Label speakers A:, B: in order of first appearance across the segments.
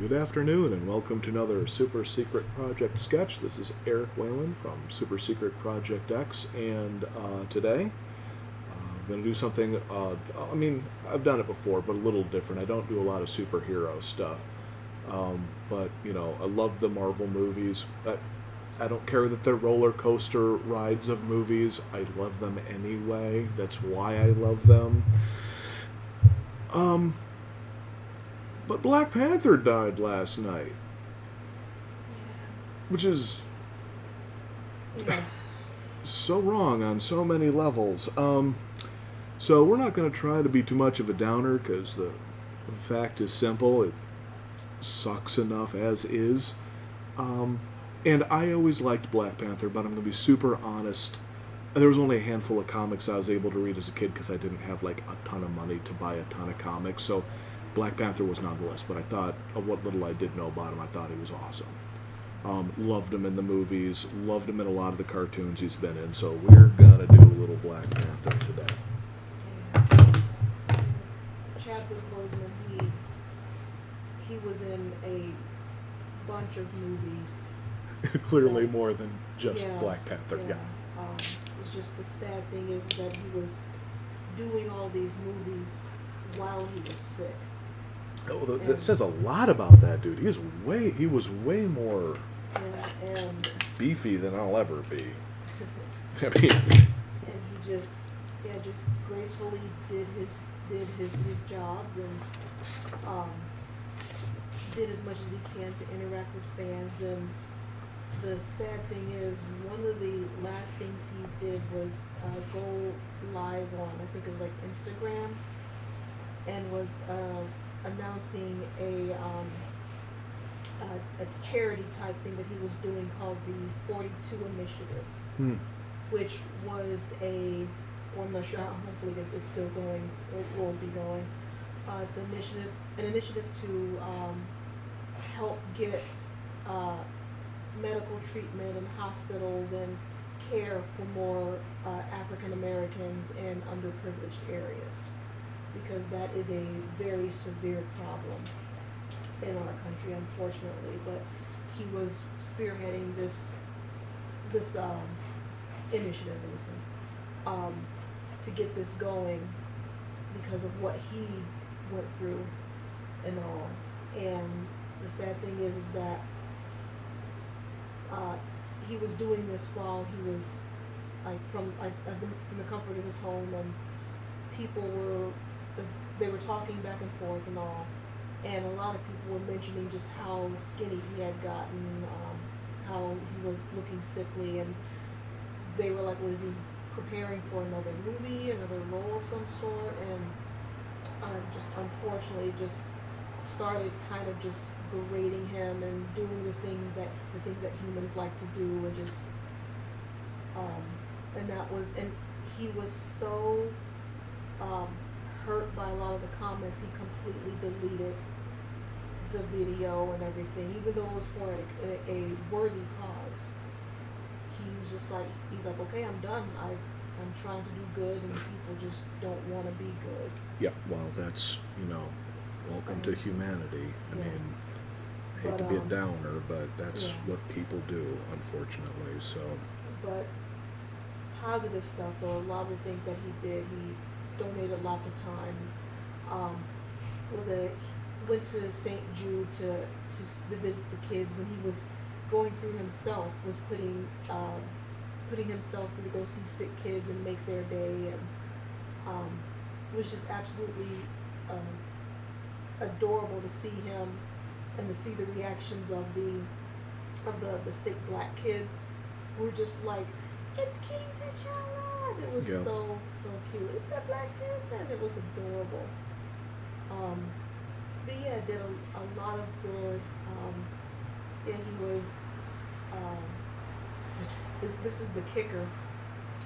A: Good afternoon, and welcome to another Super Secret Project sketch. This is Eric Whalen from Super Secret Project X, and today I'm going to do something. I've done it before, but a little different. I don't do a lot of superhero stuff, but I love the Marvel movies. I don't care that they're roller coaster rides of movies. I love them anyway. That's why I love them. But Black Panther died last night, which is
B: Yeah.
A: so wrong on so many levels. So we're not going to try to be too much of a downer because the fact is simple. It sucks enough as is. And I always liked Black Panther, but I'm going to be super honest. There was only a handful of comics I was able to read as a kid because I didn't have like a ton of money to buy a ton of comics. So Black Panther was not on the list, but I thought of what little I did know about him, I thought he was awesome. Loved him in the movies, loved him in a lot of the cartoons he's been in. So we're gonna do a little Black Panther today.
B: Yeah. Chadwick Boseman, he was in a bunch of movies.
A: Clearly more than just
B: Yeah,
A: Black Panther. Yeah.
B: It's just the sad thing is that he was doing all these movies while he was sick.
A: Oh, that says a lot about that dude. He was way more
B: And
A: beefy than I'll ever be. I mean,
B: and he just gracefully did his jobs and did as much as he can to interact with fans. And the sad thing is, one of the last things he did was go live on, I think it was like Instagram, and was announcing a charity type thing that he was doing called the 42 Initiative, which was I'm not sure, hopefully it's still going, it will be going. It's an initiative to help get medical treatment in hospitals and care for more African Americans in underprivileged areas, because that is a very severe problem in our country, unfortunately. But he was spearheading this initiative, in a sense, to get this going because of what he went through and all. And the sad thing is that he was doing this while he was from the comfort of his home, and people were talking back and forth and all, and a lot of people were mentioning just how skinny he had gotten, how he was looking sickly, and they were like, was he preparing for another movie, another role of some sort? And just unfortunately just started kind of just berating him and doing the things that humans like to do, and just and he was so hurt by a lot of the comments, he completely deleted the video and everything, even though it was for a worthy cause. He was just like, he's like, okay, I'm done. I'm trying to do good, and people just don't want to be good.
A: yeah. Well, that's welcome to humanity. I mean, I hate to be a downer, but that's what people do, unfortunately. So.
B: But positive stuff, though, a lot of the things that he did, he donated lots of time. Went to St. Jude to visit the kids when he was going through himself, was putting himself to go see sick kids and make their day, and was just absolutely adorable to see him and to see the reactions of the sick black kids. We're just like, it's King T'Challa. And it was so cute. It's the Black Panther, and it was adorable. But yeah, did a lot of good. Yeah, he was. This is the kicker.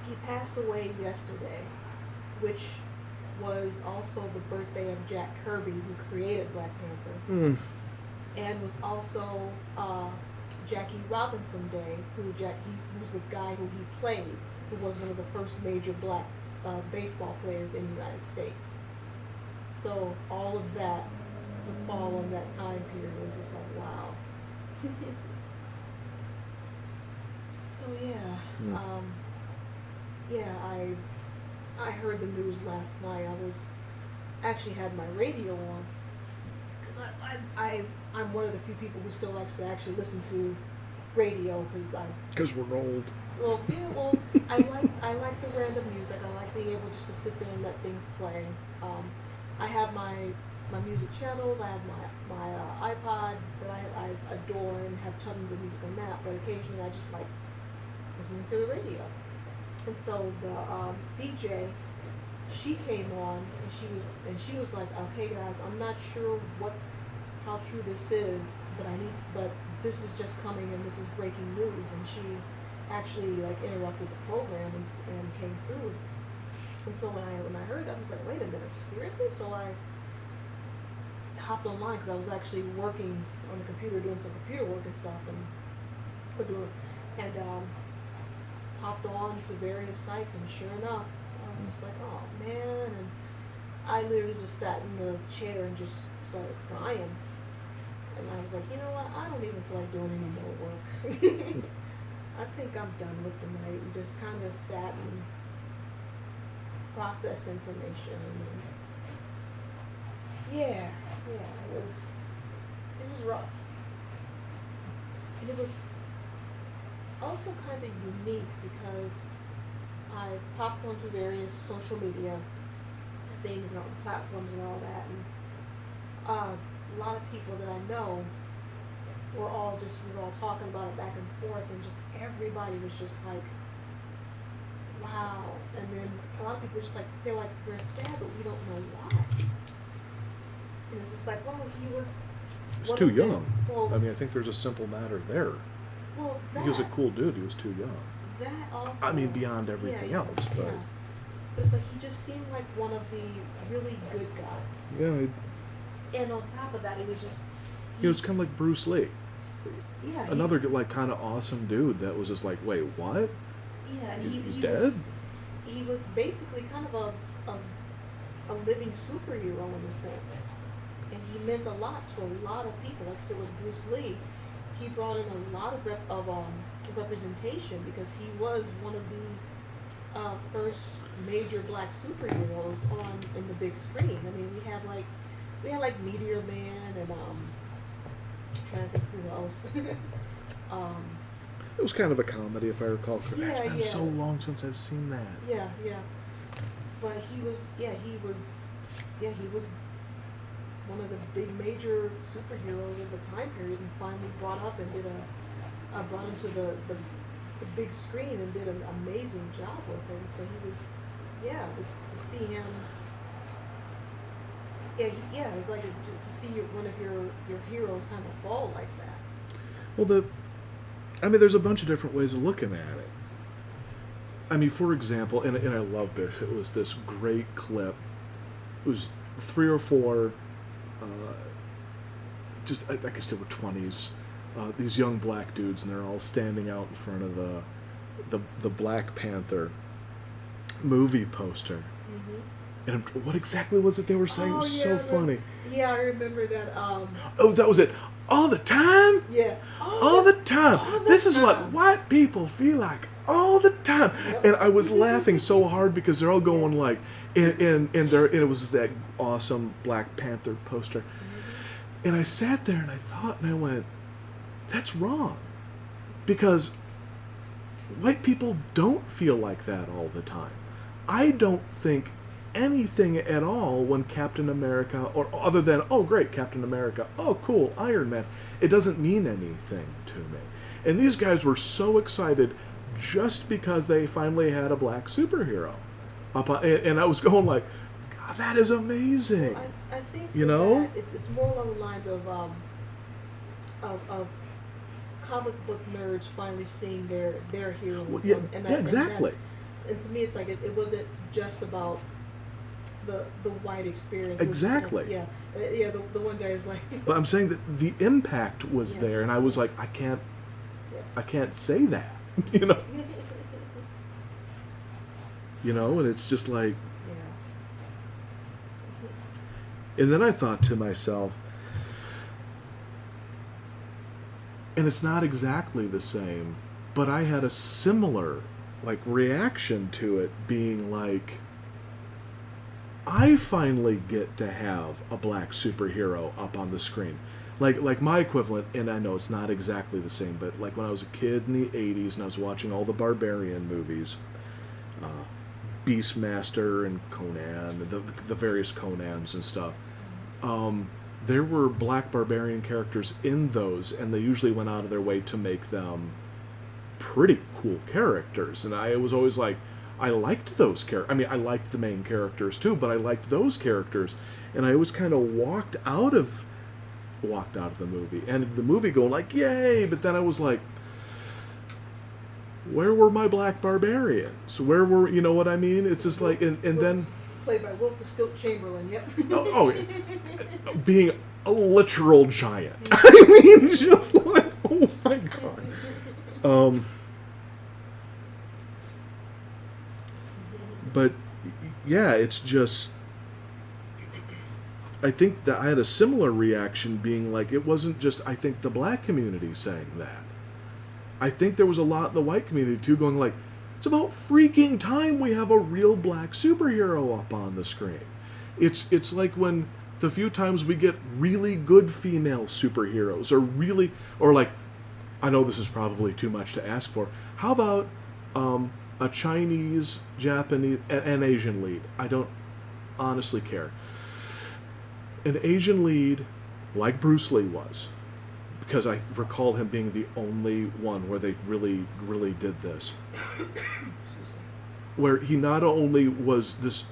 B: He passed away yesterday, which was also the birthday of Jack Kirby, who created Black Panther, and was also Jackie Robinson Day, who's the guy who he played, who was one of the first major black baseball players in the United States. So all of that to fall on that time period. It was just like, wow. So yeah,
A: Hmm.
B: yeah, I heard the news last night. I was actually had my radio on because I'm one of the few people who still likes to actually listen to radio because I
A: Because we're old.
B: well yeah well I like the random music. I like being able just to sit there and let things play. I have my music channels. I have my iPod that I adore and have tons of music on that. But occasionally I just like listening to the radio. And so the DJ, she came on and she was like, okay guys, I'm not sure how true this is, but this is just coming and this is breaking news. And she actually like interrupted the program and came through. And so when I heard that, I was like, wait a minute, seriously? So I hopped online because I was actually working on the computer, doing some computer work and stuff, and popped on to various sites, and sure enough, I was just like, oh man, and I literally just sat in the chair and just started crying, and I was like, you know what, I don't even feel like doing any more work. I think I'm done with the night, and just kind of sat and processed information, and yeah, it was rough, and it was also kind of unique because I popped onto various social media things and all the platforms and all that, and a lot of people that I know we were all talking about it back and forth, and just everybody was just like, wow. And then a lot of people were just like, we're sad, but we don't know why. And it's just like, well, he was
A: Too young.
B: Well,
A: I mean, I think there's a simple matter there.
B: well,
A: He was a cool dude. He was too young.
B: that also.
A: I mean, beyond everything else, but
B: Yeah. But it's like he just seemed like one of the really good guys.
A: yeah,
B: And on top of that, he was just.
A: he was kind of like Bruce Lee,
B: Yeah.
A: another like kind of awesome dude that was just like, wait, what?
B: Yeah, and
A: He's
B: he
A: dead?
B: he was basically kind of a living superhero in a sense, and he meant a lot to a lot of people. Like I said, with Bruce Lee, he brought in a lot of representation because he was one of the first major black superheroes in the big screen. I mean, we had like Meteor Man and I'm trying to think who else.
A: It was kind of a comedy, if I recall correctly.
B: Yeah,
A: It's been
B: yeah.
A: so long since I've seen that.
B: Yeah. But he was one of the big major superheroes of the time period, and finally brought up and brought into the big screen and did an amazing job with him. So he was, to see him. Yeah, it's like to see one of your heroes kind of fall like that.
A: Well, there's a bunch of different ways of looking at it. I mean, for example, and I love this. It was this great clip. It was 3 or 4, I guess they were 20s. These young black dudes, and they're all standing out in front of the Black Panther movie poster.
B: Mm-hmm.
A: And what exactly was it they were saying? It was so funny.
B: Yeah, I remember that.
A: Oh, that was it. All the time?
B: Yeah.
A: All the time.
B: all the
A: This is what
B: time.
A: white people feel like all the time.
B: Yep.
A: And I was laughing so hard because they're all going
B: Yes.
A: like, and it was that awesome Black Panther poster.
B: Mm-hmm.
A: And I sat there and I thought and I went, that's wrong. Because white people don't feel like that all the time. I don't think anything at all when Captain America, or other than, oh great, Captain America, oh cool, Iron Man, it doesn't mean anything to me. And these guys were so excited just because they finally had a black superhero. And I was going like, God, that is amazing.
B: I think
A: You know?
B: that it's more along the lines of comic book nerds finally seeing their heroes.
A: Well, yeah,
B: and
A: yeah, exactly.
B: And to me, it's like it wasn't just about the white experience.
A: Exactly.
B: Yeah. The one guy is like.
A: But I'm saying that the impact was
B: Yes,
A: there, and I was
B: yes.
A: like,
B: Yes.
A: I can't say that, you know. And it's just like,
B: Yeah.
A: and then I thought to myself, and it's not exactly the same, but I had a similar like reaction to it, being like, I finally get to have a black superhero up on the screen. Like my equivalent, and I know it's not exactly the same, but like when I was a kid in the 80s and I was watching all the Barbarian movies, Beastmaster and Conan, the various Conans and stuff, there were black barbarian characters in those, and they usually went out of their way to make them pretty cool characters. And I was always like, I liked those characters. I mean, I liked the main characters too, but I liked those characters. And I always kind of walked out of the movie, and the movie going like, yay, but then I was like, where were my black barbarians? Where were, you know what I mean? It's just like, and then
B: played by Wilt the Stilt Chamberlain. Yep.
A: Being a literal giant. I mean, just like, oh my god. But yeah, it's just, I think that I had a similar reaction, being like, it wasn't just, I think, the black community saying that. I think there was a lot in the white community too going like, it's about freaking time we have a real black superhero up on the screen. It's like when the few times we get really good female superheroes, or like, I know this is probably too much to ask for. How about a Chinese, Japanese, and Asian lead? I don't honestly care. An Asian lead, like Bruce Lee was, because I recall him being the only one where they really, really did this. Where he not only was this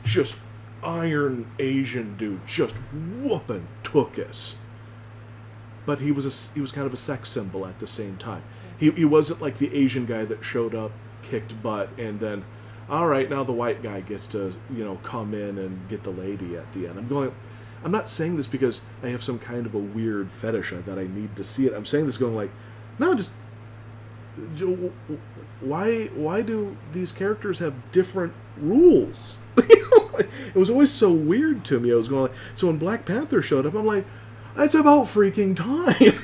A: just iron Asian dude, just whooping tuchus, but he was kind of a sex symbol at the same time. He wasn't like the Asian guy that showed up, kicked butt, and then, all right, now the white guy gets to, come in and get the lady at the end. I'm not saying this because I have some kind of a weird fetish that I need to see it. I'm saying this going like, no, just why do these characters have different rules? It was always so weird to me. I was going like, so when Black Panther showed up, I'm like, it's about freaking time.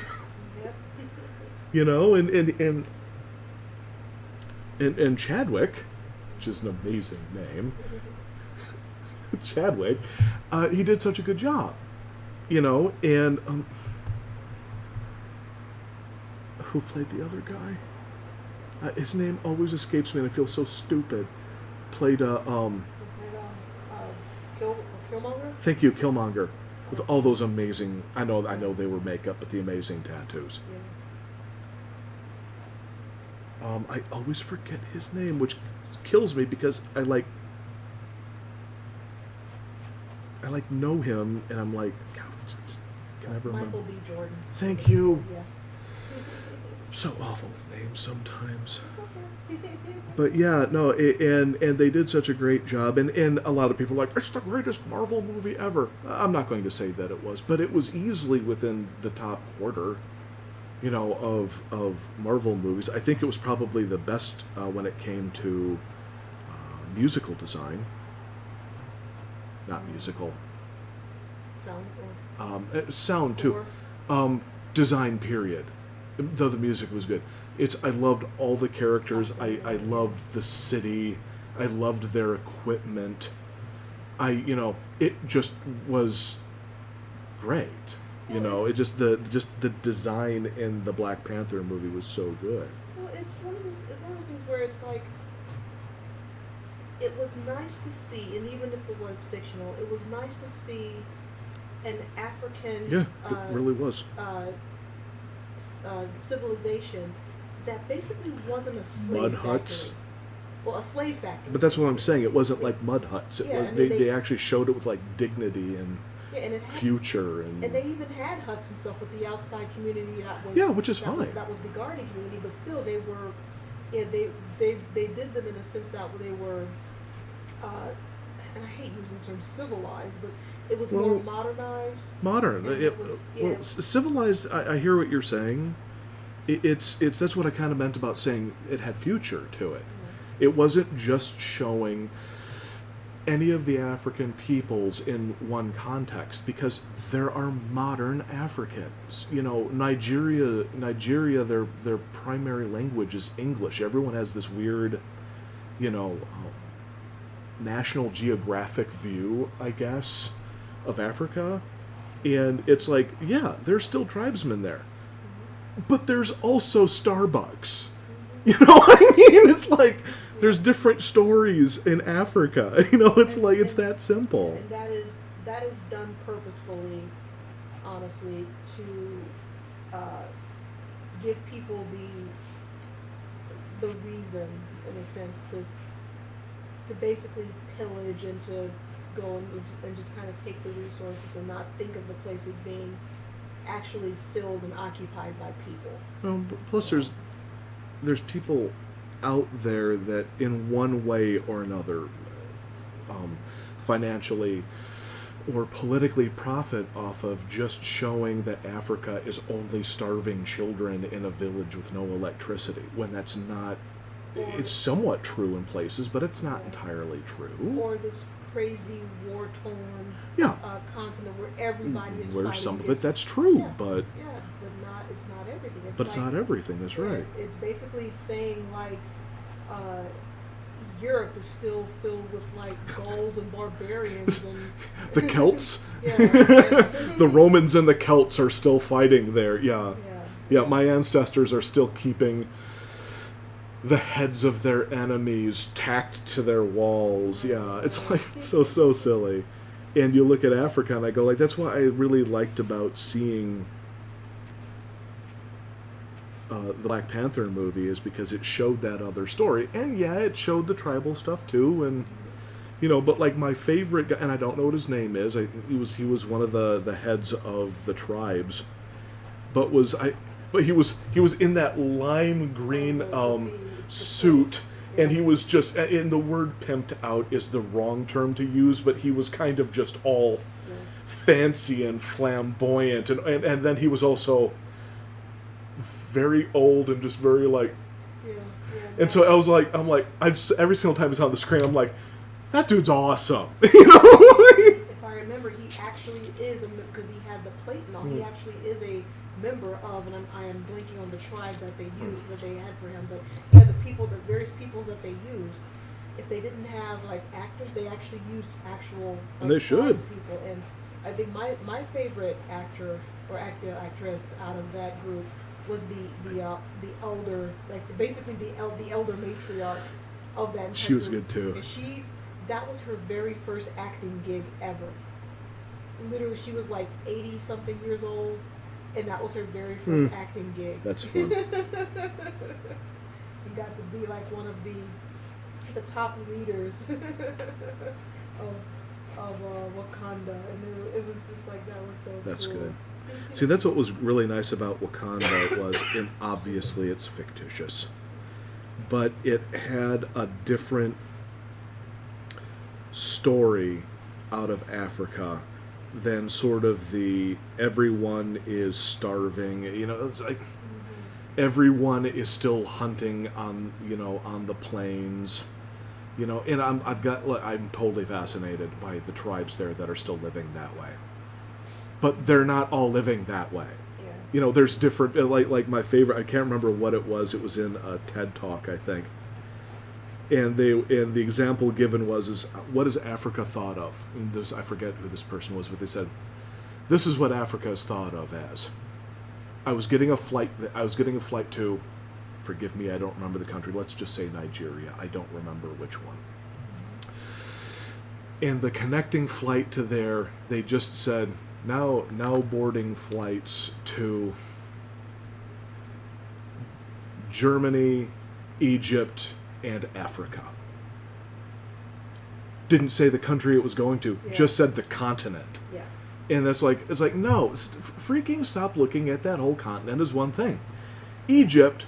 A: And Chadwick, which is an amazing name, Chadwick, he did such a good job, and who played the other guy? His name always escapes me, and I feel so stupid. Played
B: Killmonger.
A: Thank you, Killmonger, with all those amazing. I know they were makeup, but the amazing tattoos.
B: Yeah.
A: I always forget his name, which kills me because I know him, and I'm like, God, can I remember?
B: Michael B. Jordan.
A: Thank you.
B: Yeah.
A: So awful with names sometimes.
B: It's okay.
A: But yeah, no, and they did such a great job, and a lot of people are like, it's the greatest Marvel movie ever. I'm not going to say that it was, but it was easily within the top quarter, of Marvel movies. I think it was probably the best when it came to musical design. Not musical. Sound too. Design, period. Though the music was good. I loved all the characters. I loved the city. I loved their equipment. It just was great. It just the design in the Black Panther movie was so good.
B: Well, it's one of those things where it's like, it was nice to see, and even if it was fictional, it was nice to see an African.
A: Yeah, it really was.
B: Civilization that basically wasn't a slave
A: mud
B: factory.
A: huts.
B: Well, a slave factory.
A: But that's what I'm saying. It wasn't like mud huts. It was.
B: I mean,
A: They actually showed it with like dignity and
B: and it had,
A: future and
B: they even had huts and stuff with the outside community that was
A: which is fine.
B: That was the guarding community, but still they were. Yeah, they did them in a sense that they were. And I hate using the term civilized, but it was more modernized.
A: Modern. Civilized. I hear what you're saying. It's that's what I kind of meant about saying it had future to it.
B: Mm-hmm.
A: It wasn't just showing any of the African peoples in one context, because there are modern Africans. You know, Nigeria, their primary language is English. Everyone has this weird, you know, National Geographic view, I guess, of Africa. And it's like, yeah, there's still tribesmen there. But there's also Starbucks. You know what I mean? It's like there's different stories in Africa. You know, it's like it's that simple.
B: And that is done purposefully, honestly, to give people the reason, in a sense, to basically pillage and to go and just kind of take the resources and not think of the place as being actually filled and occupied by people.
A: Plus, there's people out there that, in one way or another, financially or politically profit off of just showing that Africa is only starving children in a village with no electricity, when that's not. It's somewhat true in places, but it's not entirely true.
B: Or this crazy war-torn continent where everybody is
A: where
B: fighting.
A: some of it that's true,
B: yeah,
A: but
B: it's not everything.
A: it's not everything. That's right.
B: It's basically saying like Europe is still filled with like Gauls and barbarians and
A: the Celts.
B: Yeah.
A: The Romans and the Celts are still fighting there. Yeah. My ancestors are still keeping the heads of their enemies tacked to their walls. Yeah, it's like so silly. And you look at Africa and I go like, that's what I really liked about seeing the Black Panther movie, is because it showed that other story. And yeah, it showed the tribal stuff too, and you know, but like my favorite guy, and I don't know what his name is, he was one of the heads of the tribes, but he was in that lime green suit, and he was just, and the word pimped out is the wrong term to use, but he was kind of just all fancy and flamboyant, and then he was also very old and just very like, and so I'm like, I just, every single time he's on the screen, I'm like, that dude's awesome. You know?
B: If I remember, he actually is because he had the plate and all. He actually is a member of, and I am blanking on the tribe that they used, that they had for him, but yeah, the various peoples that they used. If they didn't have like actors, they actually used actual.
A: And they should.
B: People, and I think my favorite actor or actress out of that group was the elder, like basically the elder matriarch of that entire
A: She was
B: group.
A: good too.
B: And that was her very first acting gig ever. Literally, she was like 80 something years old, and that was her very first acting gig.
A: That's fun.
B: You got to be like one of the top leaders of Wakanda, and it was just like, that was so
A: That's
B: cool.
A: good. See, that's what was really nice about Wakanda was, and obviously it's fictitious, but it had a different story out of Africa than sort of the everyone is starving. You know, it's like everyone is still hunting on the plains. You know, and I'm totally fascinated by the tribes there that are still living that way. But they're not all living that way.
B: Yeah.
A: You know, there's different, like my favorite, I can't remember what it was in a TED Talk, I think. And the example given was what is Africa thought of? And I forget who this person was, but they said, this is what Africa is thought of as. I was getting a flight to, forgive me, I don't remember the country, let's just say Nigeria, I don't remember which one. And the connecting flight to there, they just said, now boarding flights to Germany, Egypt, and Africa. Didn't say the country it was going to, just said the continent.
B: Yeah.
A: And it's like, no, freaking stop looking at that whole continent as one thing. Egypt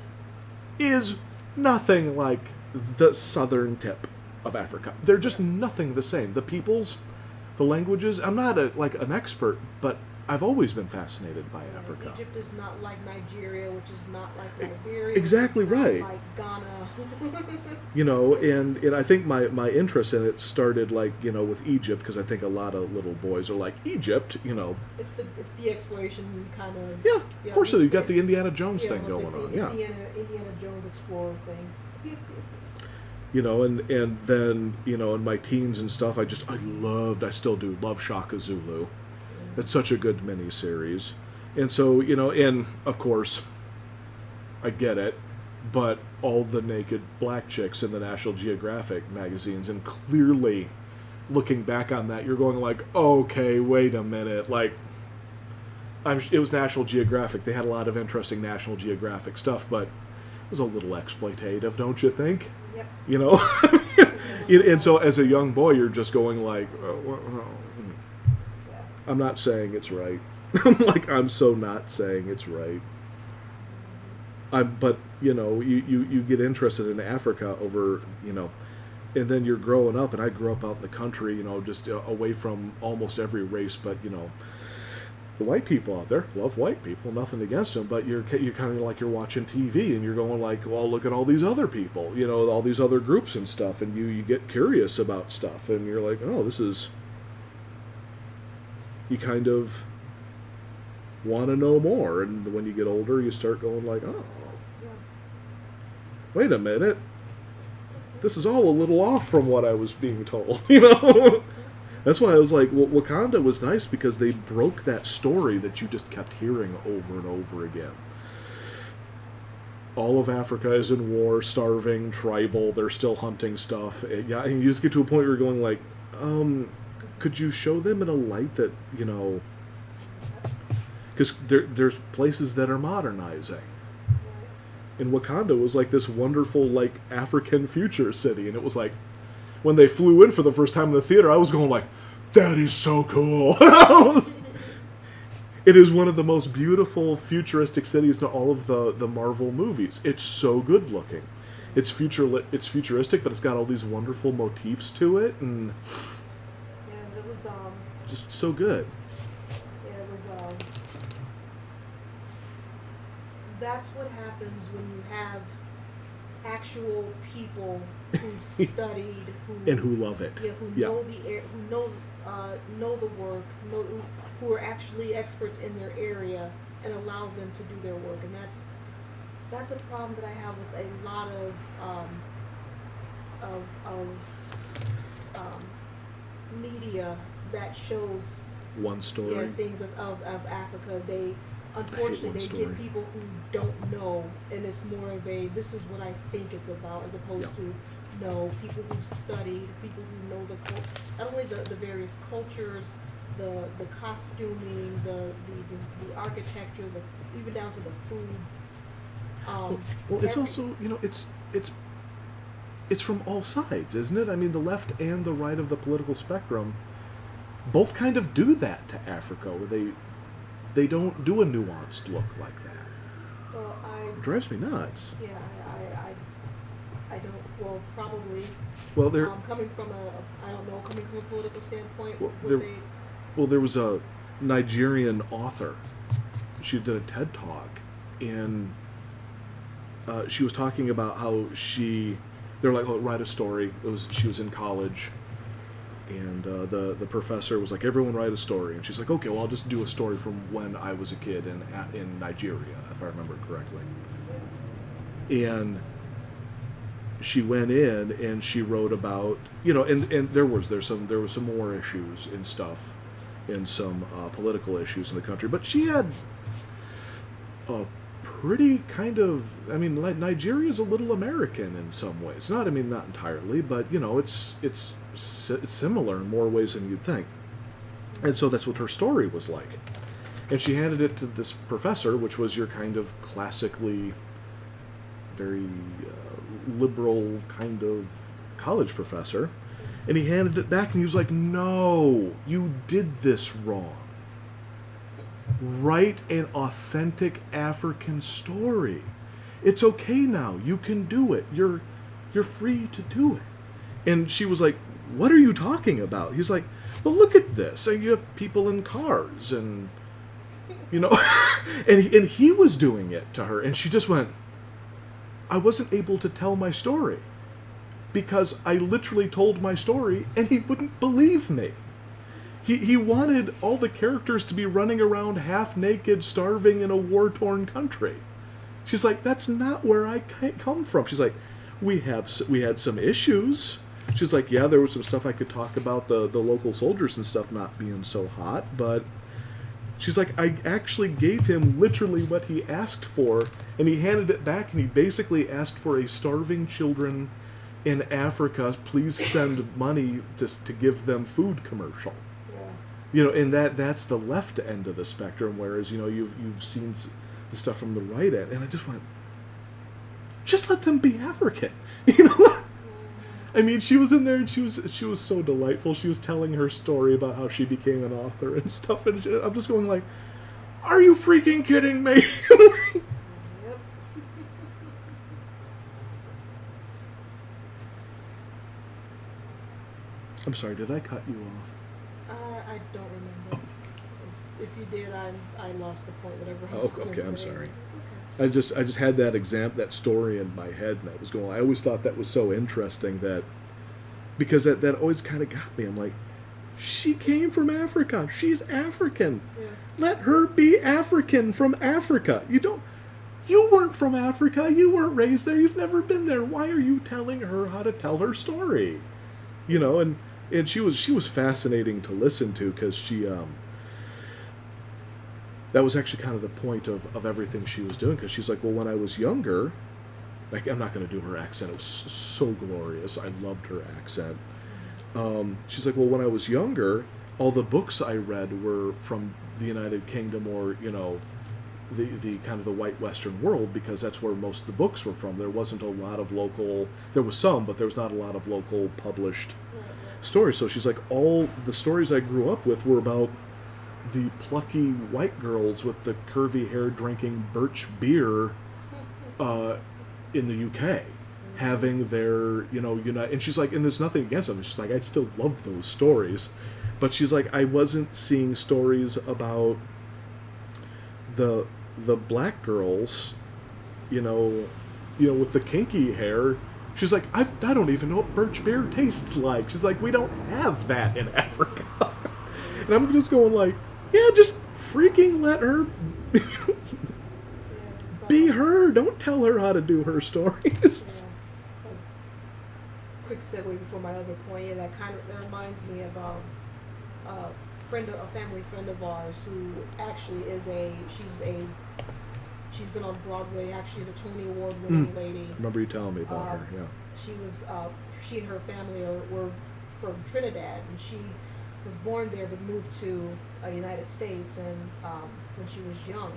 A: is nothing like the southern tip of Africa. They're just nothing the same. The peoples, the languages, I'm not an expert, but I've always been fascinated by
B: Yeah,
A: Africa.
B: Egypt is not like Nigeria, which is not like Liberia.
A: Exactly
B: which is not
A: right.
B: Like Ghana.
A: You know, and I think my interest in it started like, you know, with Egypt, because I think a lot of little boys are like, Egypt, you know.
B: It's the exploration kind of.
A: Yeah, of course you got
B: it's-
A: the Indiana Jones
B: yeah,
A: thing
B: what's
A: going
B: it,
A: on.
B: it's
A: Yeah.
B: the Indiana Jones Explorer thing.
A: You know, and then, you know, in my teens and stuff, I still do love Shaka Zulu. It's such a good miniseries. And so, you know, and of course, I get it, but all the naked black chicks in the National Geographic magazines, and clearly looking back on that, you're going like, okay, wait a minute, like, it was National Geographic. They had a lot of interesting National Geographic stuff, but it was a little exploitative, don't you think?
B: Yep.
A: You know? And so as a young boy, you're just going like,
B: Yeah.
A: I'm not saying it's right. I'm so not saying it's right. But, you know, you get interested in Africa over, you know, and then you're growing up, and I grew up out in the country, you know, just away from almost every race, but, you know, the white people out there love white people, nothing against them, but you're kind of like you're watching TV, and you're going like, well, look at all these other people, you know, all these other groups and stuff, and you get curious about stuff, and you're like, oh, you kind of want to know more, and when you get older, you start going like, oh,
B: Yeah.
A: wait a minute, this is all a little off from what I was being told, you know? That's why I was like, well, Wakanda was nice because they broke that story that you just kept hearing over and over again. All of Africa is in war, starving, tribal, they're still hunting stuff. Yeah, and you just get to a point where you're going like, could you show them in a light that, you know, because there's places that are modernizing. And Wakanda was like this wonderful, like, African future city, and it was like, when they flew in for the first time in the theater, I was going like, that is so cool. It is one of the most beautiful futuristic cities in all of the Marvel movies. It's so good looking. It's futuristic, but it's got all these wonderful motifs to it, and
B: Yeah, it was
A: just so good.
B: yeah, it was that's what happens when you have actual people who've studied,
A: And who love it.
B: yeah, who
A: Yeah.
B: know the air, who know the work, who are actually experts in their area, and allow them to do their work. And that's a problem that I have with a lot of media that shows
A: One story.
B: things of Africa. They
A: One
B: unfortunately they
A: story.
B: get people who don't know, and it's more of a this is what I think it's about, as opposed to no, people who've studied, people who know not only the various cultures, the costuming, the architecture, even down to the food.
A: Well, it's also, you know, it's from all sides, isn't it? I mean, the left and the right of the political spectrum both kind of do that to Africa, where they don't do a nuanced look like that.
B: Well,
A: It drives me nuts.
B: yeah, I don't. Well, probably.
A: Well,
B: Coming from coming from a political standpoint,
A: Well,
B: would
A: there-
B: they?
A: Well, there was a Nigerian author. She did a TED talk, and she was talking about how they're like, oh, write a story. She was in college, and the professor was like, everyone write a story, and she's like, okay, well, I'll just do a story from when I was a kid in Nigeria, if I remember correctly. And she went in and she wrote about, you know, and there was some more issues and stuff, and some political issues in the country, but she had a pretty kind of, I mean, like, Nigeria's a little American in some ways. Not entirely, but, you know, it's similar in more ways than you'd think. And so that's what her story was like. And she handed it to this professor, which was your kind of classically very liberal kind of college professor. And he handed it back and he was like, no, you did this wrong. Write an authentic African story. It's okay now. You can do it. You're free to do it. And she was like, what are you talking about? He's like, well, look at this. You have people in cars and you know. And he was doing it to her, and she just went, I wasn't able to tell my story because I literally told my story and he wouldn't believe me. He wanted all the characters to be running around half naked, starving in a war-torn country. She's like, that's not where I come from. She's like, we had some issues. She's like, yeah, there was some stuff I could talk about, the local soldiers and stuff not being so hot, but she's like, I actually gave him literally what he asked for, and he handed it back, and he basically asked for a starving children in Africa, please send money to give them food commercial. You know, and that's the left end of the spectrum, whereas, you know, you've seen the stuff from the right end, and I just went, just let them be African, you know. I mean, she was in there, and she was so delightful. She was telling her story about how she became an author and stuff, and I'm just going like, are you freaking kidding me?
B: Yep.
A: I'm sorry, did I cut you off?
B: I don't remember. If you did, I lost the point. Whatever. I
A: Oh,
B: was gonna
A: okay, I'm
B: say.
A: sorry.
B: It's okay.
A: I just had that story in my head, and I was going. I always thought that was so interesting because that always kind of got me. I'm like, she came from Africa. She's African.
B: Yeah.
A: Let her be African from Africa. You weren't from Africa. You weren't raised there. You've never been there. Why are you telling her how to tell her story? You know, and she was fascinating to listen to because she that was actually kind of the point of everything she was doing, because she's like, well, when I was younger, like, I'm not going to do her accent. It was so glorious. I loved her accent. She's like, well, when I was younger, all the books I read were from the United Kingdom, or, you know, the kind of the white Western world, because that's where most of the books were from. There wasn't a lot of local, there was some, but there was not a lot of local published stories. So she's like, all the stories I grew up with were about the plucky white girls with the curvy hair drinking birch beer in the UK, having their, you know, and she's like, and there's nothing against them. She's like, I still love those stories. But she's like, I wasn't seeing stories about the black girls, you know, with the kinky hair. She's like, I don't even know what birch beer tastes like. She's like, we don't have that in Africa. And I'm just going like, yeah, just freaking let her be her. Don't tell her how to do her stories.
B: Quick segue before my other point. Yeah, that reminds me of a family friend of ours who actually she's been on Broadway. Actually, is a Tony Award winning lady.
A: I remember you telling me about her. Yeah.
B: She and her family were from Trinidad, and she was born there but moved to the United States and when she was young,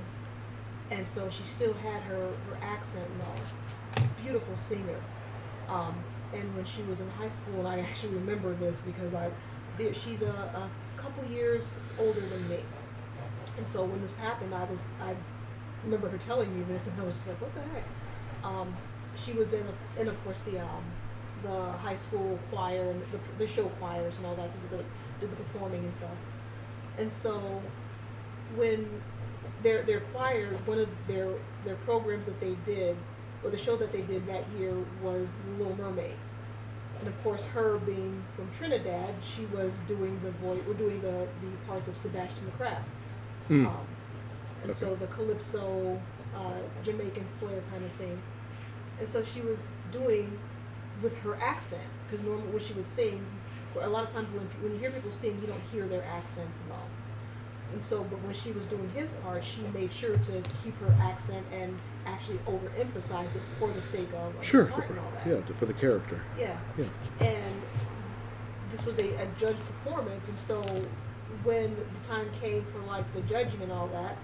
B: and so she still had her accent and all. Beautiful singer. And when she was in high school, and I actually remember this because she's a couple years older than me, and so when this happened, I remember her telling me this, and I was just like, what the heck? She was in of course the high school choir and the show choirs and all that, did the performing and stuff. And so when their choir, one of their programs that they did, or the show that they did that year, was The Little Mermaid. And of course, her being from Trinidad, she was doing the parts of Sebastian the Crab. And
A: Okay.
B: so the calypso, Jamaican flair kind of thing. And so she was doing with her accent, because normally when she would sing, a lot of times when you hear people sing, you don't hear their accents and all. And so, but when she was doing his part, she made sure to keep her accent and actually overemphasized it for the sake of
A: Sure.
B: the part and all that.
A: Yeah, for the character.
B: Yeah.
A: Yeah.
B: And this was a judge performance, and so when the time came for like the judging and all that,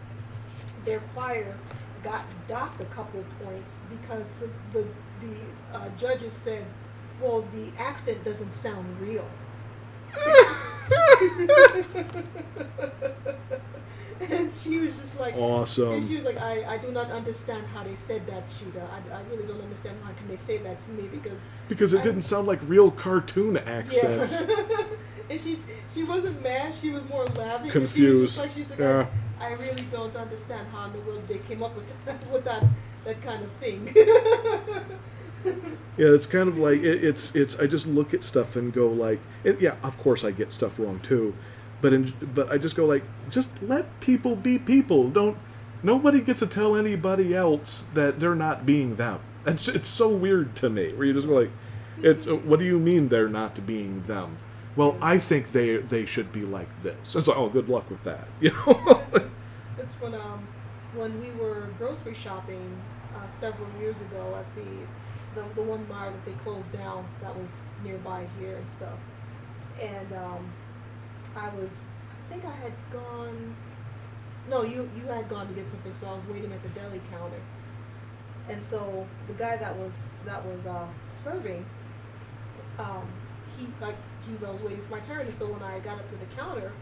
B: their choir got docked a couple of points because the judges said, well, the accent doesn't sound real. And she was just like,
A: Awesome.
B: And she was like, I do not understand how they said that, Sheeta. I really don't understand how can they say that to me, because
A: Because it didn't sound like real cartoon accents.
B: Yeah. And she wasn't mad. She was more laughing.
A: Confused.
B: She was just like, she's like,
A: Yeah.
B: I really don't understand how in the world they came up with that kind of thing.
A: Yeah, it's kind of like it's. I just look at stuff and go like, yeah, of course I get stuff wrong too, but I just go like, just let people be people. Don't. Nobody gets to tell anybody else that they're not being them. It's so weird to me. Where you just go like, what do you mean they're not being them? Well, I think they should be like this. It's like, oh, good luck with that. You know.
B: It's when we were grocery shopping several years ago at the one bar that they closed down that was nearby here and stuff, and I think I had gone. No, you had gone to get something, so I was waiting at the deli counter, and so the guy that was serving, I was waiting for my turn, and so when I got up to the counter,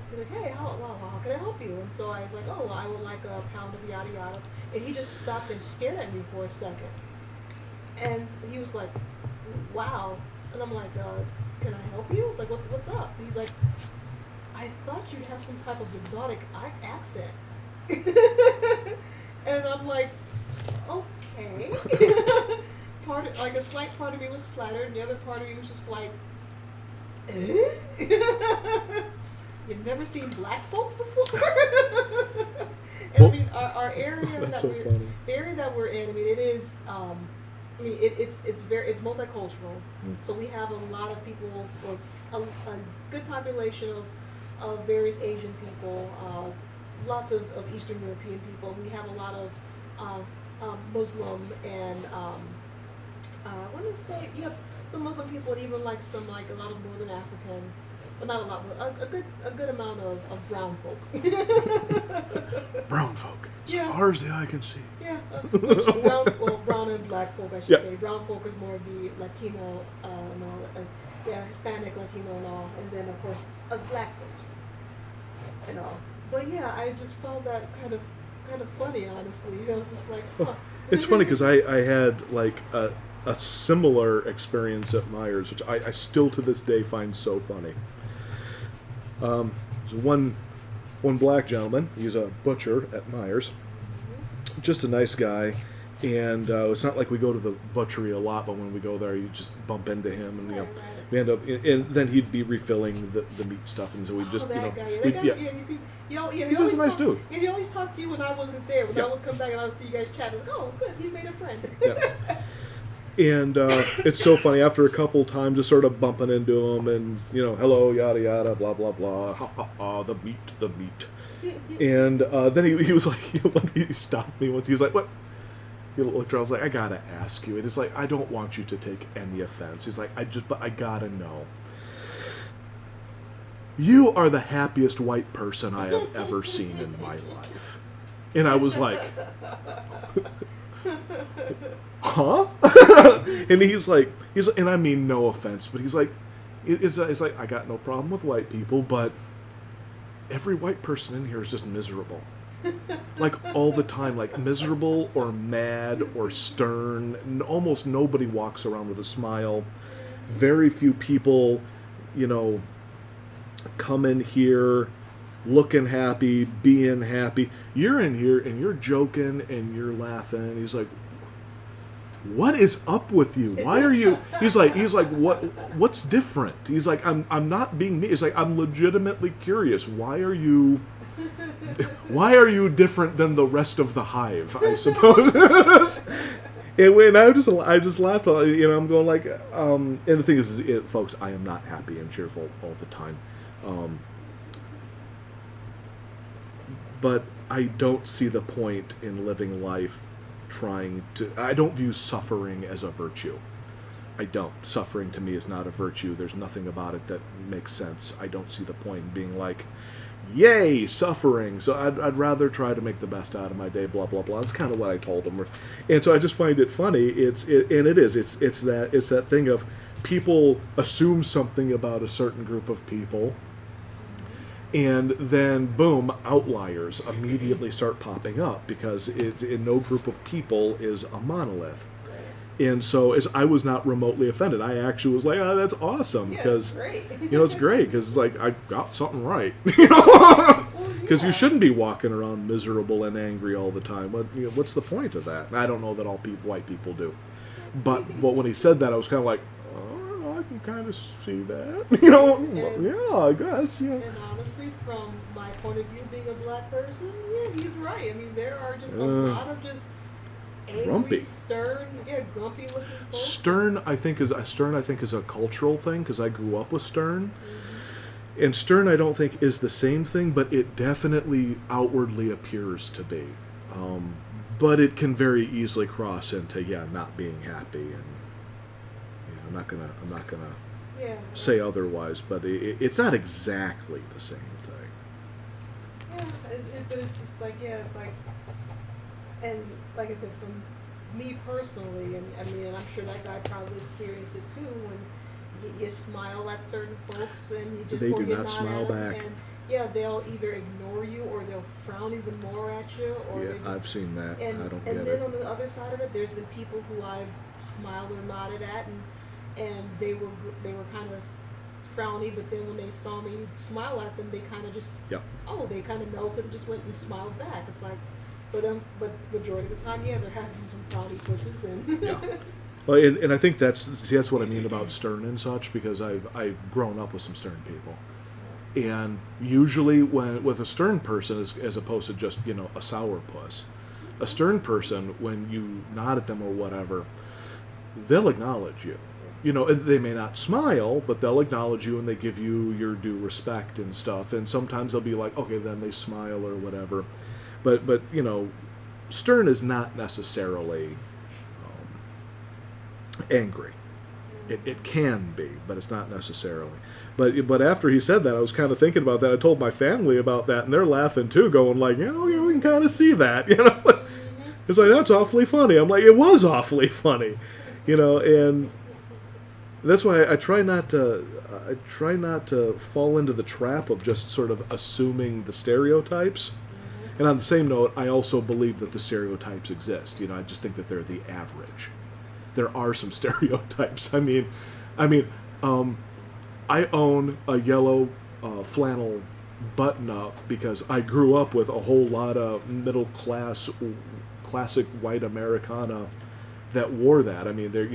B: he's like, hey, how can I help you? And so I was like, oh, well, I would like a pound of yada yada, and he just stopped and stared at me for a second, and he was like, wow, and I'm like, can I help you? I was like, what's up? And he's like, I thought you'd have some type of exotic accent. And I'm like, okay. A slight part of me was flattered, and the other part of me was just like, eh? You've never seen black folks before? And
A: Well,
B: I mean, our area
A: that's
B: that
A: so funny.
B: the area that we're in, I mean, it is, it's multicultural.
A: Mm.
B: So we have a lot of people, or a good population of various Asian people, lots of Eastern European people. We have a lot of Muslim and I want to say some Muslim people, and even like a lot of Northern African, but not a lot, but a good amount of brown folk.
A: Brown folk.
B: Yeah.
A: As far as the eye can see.
B: Yeah, brown and black folk, I should
A: Yeah.
B: say. Brown folk is more of the Latino, and all, Hispanic, Latino, and all, and then of course us black folks, and all. But yeah, I just found that kind of funny, honestly. It's just like, huh.
A: It's funny because I had like a similar experience at Myers, which I still to this day find so funny. So one black gentleman, he's a butcher at Myers, just a nice guy, and it's not like we go to the butchery a lot, but when we go there, you just bump into him, and
B: Right.
A: we end up, and then he'd be refilling the meat stuff, and so we just,
B: That guy,
A: he's just a nice dude.
B: Yeah, he always talked to you when I wasn't there. When
A: Yeah.
B: I would come back and I would see you guys chatting, like, oh, good, he's made a friend.
A: Yeah. And it's so funny, after a couple times just sort of bumping into him and, hello, yada, yada, blah, blah, blah, ha, ha, ha, the meat. And then he was like, he stopped me once. He was like, what? He looked around, I was like, I gotta ask you. And it's like, I don't want you to take any offense. He's like, but I gotta know. You are the happiest white person I have ever seen in my life. And I was like, huh? And he's like, and I mean no offense, but he's like, it's like, I got no problem with white people, but every white person in here is just miserable. Like all the time, like miserable or mad or stern. Almost nobody walks around with a smile. Very few people, come in here looking happy, being happy. You're in here and you're joking and you're laughing. He's like, what is up with you? Why are you? He's like, what's different? He's like, I'm not being mean. He's like, I'm legitimately curious. Why are you different than the rest of the hive? I suppose. And I just laughed. I'm going like, and the thing is, folks, I am not happy and cheerful all the time. But I don't see the point in living life I don't view suffering as a virtue. I don't. Suffering to me is not a virtue. There's nothing about it that makes sense. I don't see the point in being like, yay, suffering. So I'd rather try to make the best out of my day, blah, blah, blah. That's kind of what I told him. And so I just find it funny. It's that thing of people assume something about a certain group of people, and then, boom, outliers immediately start popping up because no group of people is a monolith. And so as I was not remotely offended. I actually was like, oh, that's awesome.
B: Yeah,
A: Because,
B: it's great.
A: it's great because it's like, I got something right. Because
B: yeah.
A: you shouldn't be walking around miserable and angry all the time. What's the point of that? And I don't know that all white people do. But when he said that, I was kind of like, oh, I can kind of see that. Yeah, I guess. Yeah.
B: And honestly, from my point of view, being a black person, yeah, he's right. I mean, there are just a lot of just angry,
A: grumpy.
B: stern, grumpy looking folks.
A: Stern, I think is a cultural thing because I grew up with Stern. And Stern, I don't think is the same thing, but it definitely outwardly appears to be. But it can very easily cross into not being happy, and I'm not gonna
B: Yeah.
A: say otherwise, but it's not exactly the same thing.
B: Yeah, but it's just like, it's like, and like I said, from me personally, and I mean, and I'm sure that guy probably experienced it too, when you smile at certain folks and you just
A: They
B: or
A: do
B: you
A: not
B: nod
A: smile
B: at 'em,
A: back.
B: and they'll either ignore you or they'll frown even more at you, or
A: Yeah,
B: they just,
A: I've seen that.
B: and
A: I don't
B: and
A: get
B: then
A: it.
B: on the other side of it, there's been people who I've smiled or nodded at, and they were kind of frowny, but then when they saw me smile at them, they kind of just
A: Yep.
B: they kind of melted and just went and smiled back. It's like, but majority of the time, there has been some frowny pussies and
A: Yeah. Well, and I think that's what I mean about Stern and such, because I've grown up with some Stern people, and usually with a Stern person as opposed to just a sourpuss, a Stern person, when you nod at them or whatever, they'll acknowledge you. They may not smile, but they'll acknowledge you and they give you your due respect and stuff. And sometimes they'll be like, okay, then they smile or whatever. But Stern is not necessarily angry. It can be, but it's not necessarily. But after he said that, I was kind of thinking about that. I told my family about that, and they're laughing too, going like, we can kind of see that. It's like, that's awfully funny. I'm like, it was awfully funny, and that's why I try not to fall into the trap of just sort of assuming the stereotypes. And on the same note, I also believe that the stereotypes exist. I just think that they're the average. There are some stereotypes. I mean, I own a yellow flannel button-up because I grew up with a whole lot of middle-class, classic white Americana that wore that. I mean, they're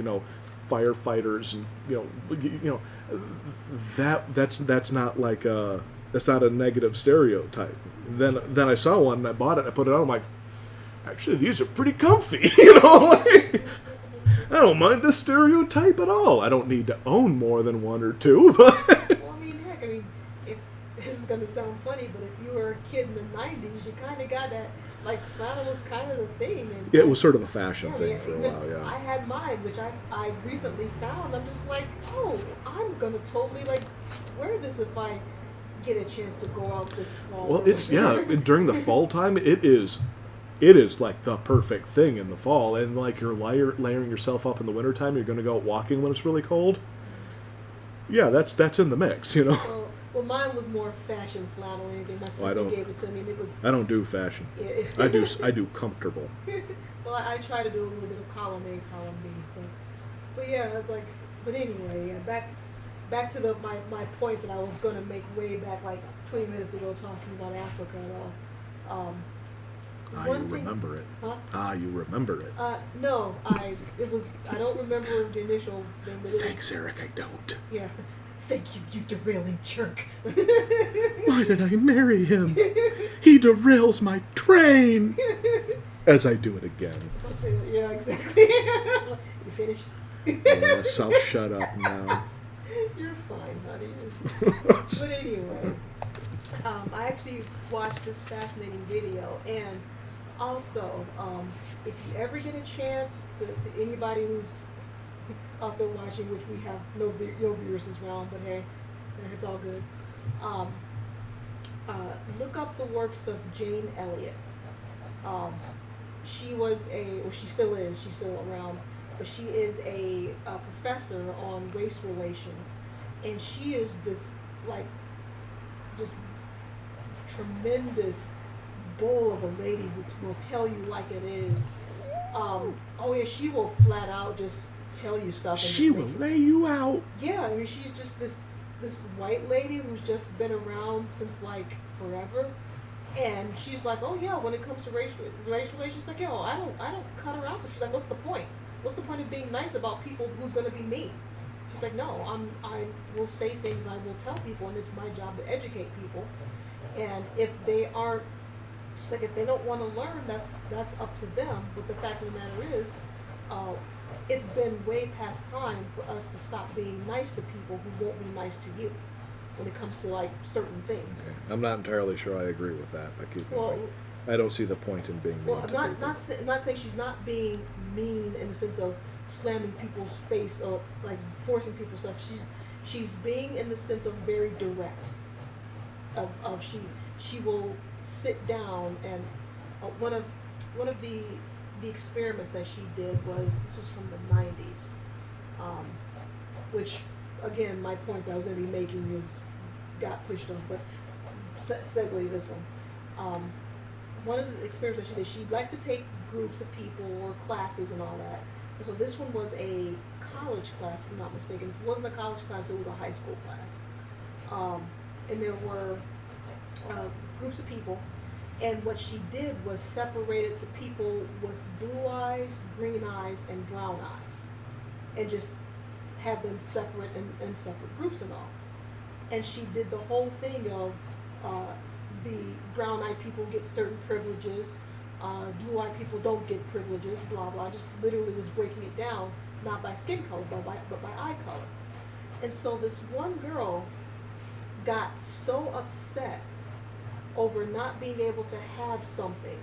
A: firefighters, and that's not like that's not a negative stereotype. Then I saw one and I bought it and I put it on. I'm like, actually, these are pretty comfy. I don't mind this stereotype at all. I don't need to own more than one or two. But
B: well, I mean, heck, if this is gonna sound funny, but if you were a kid in the '90s, you kind of got that. Like, flannel was kind of the thing. And
A: it was sort of a fashion thing for a while, yeah.
B: I had mine, which I recently found. I'm just like, I'm gonna totally wear this if I get a chance to go out this fall.
A: Well, it's during the fall time, it is like the perfect thing in the fall, and like you're layering yourself up in the wintertime. You're going to go out walking when it's really cold. Yeah, that's in the mix,
B: Well, mine was more fashion flannel or anything. My sister gave it to me, and it was.
A: I don't do fashion. I do comfortable.
B: Well, I try to do a little bit of column A, column B, but yeah, it's like. But anyway, back to my point that I was going to make way back, like 20 minutes ago, talking about Africa and all.
A: You remember it.
B: Huh?
A: You remember it.
B: No, I don't remember the initial thing. But
A: Thanks, Eric, I don't.
B: Yeah. Thank you, you derailing jerk.
A: Why did I marry him? He derails my train. As I do it again.
B: Don't say that. Yeah, exactly. You finished?
A: Yes, I'll shut up now.
B: You're fine, honey. But anyway, I actually watched this fascinating video, and also, if you ever get a chance to anybody who's out there watching, which we have no viewers this round, but hey, it's all good. Look up the works of Jane Elliott. She was she still is, she's still around, but she is a professor on race relations, and she is this just tremendous bull of a lady who will tell you like it is Oh yeah, she will flat out just tell you stuff. And
A: She
B: just
A: will
B: make
A: lay you out.
B: Yeah, I mean, she's just this white lady who's just been around since like forever, and she's like, oh yeah, when it comes to race relations, like, yo, I don't cut her out. So she's like, what's the point? What's the point of being nice about people who's gonna be mean? She's like, no, I will say things and I will tell people, and it's my job to educate people. And if they aren't, she's like, if they don't want to learn, that's up to them. But the fact of the matter is, it's been way past time for us to stop being nice to people who won't be nice to you when it comes to like certain things.
A: Okay. I'm not entirely sure I agree with that, but keep
B: Well,
A: going. I don't see the point in being mean
B: well,
A: to people.
B: I'm not saying she's not being mean in the sense of slamming people's face or like forcing people stuff. She's being in the sense of very direct. Of she will sit down and one of the experiments that she did was, this was from the 90s, which again my point that I was going to be making is got pushed off, but segue to this one. One of the experiments that she likes to take groups of people or classes and all that. And so this one was a college class, if I'm not mistaken. If it wasn't a college class, it was a high school class. And there were groups of people, and what she did was separated the people with blue eyes, green eyes, and brown eyes, and just had them separate in separate groups and all. And she did the whole thing of the brown-eyed people get certain privileges, blue-eyed people don't get privileges, blah blah. Just literally was breaking it down, not by skin color, but by eye color. And so this one girl got so upset over not being able to have something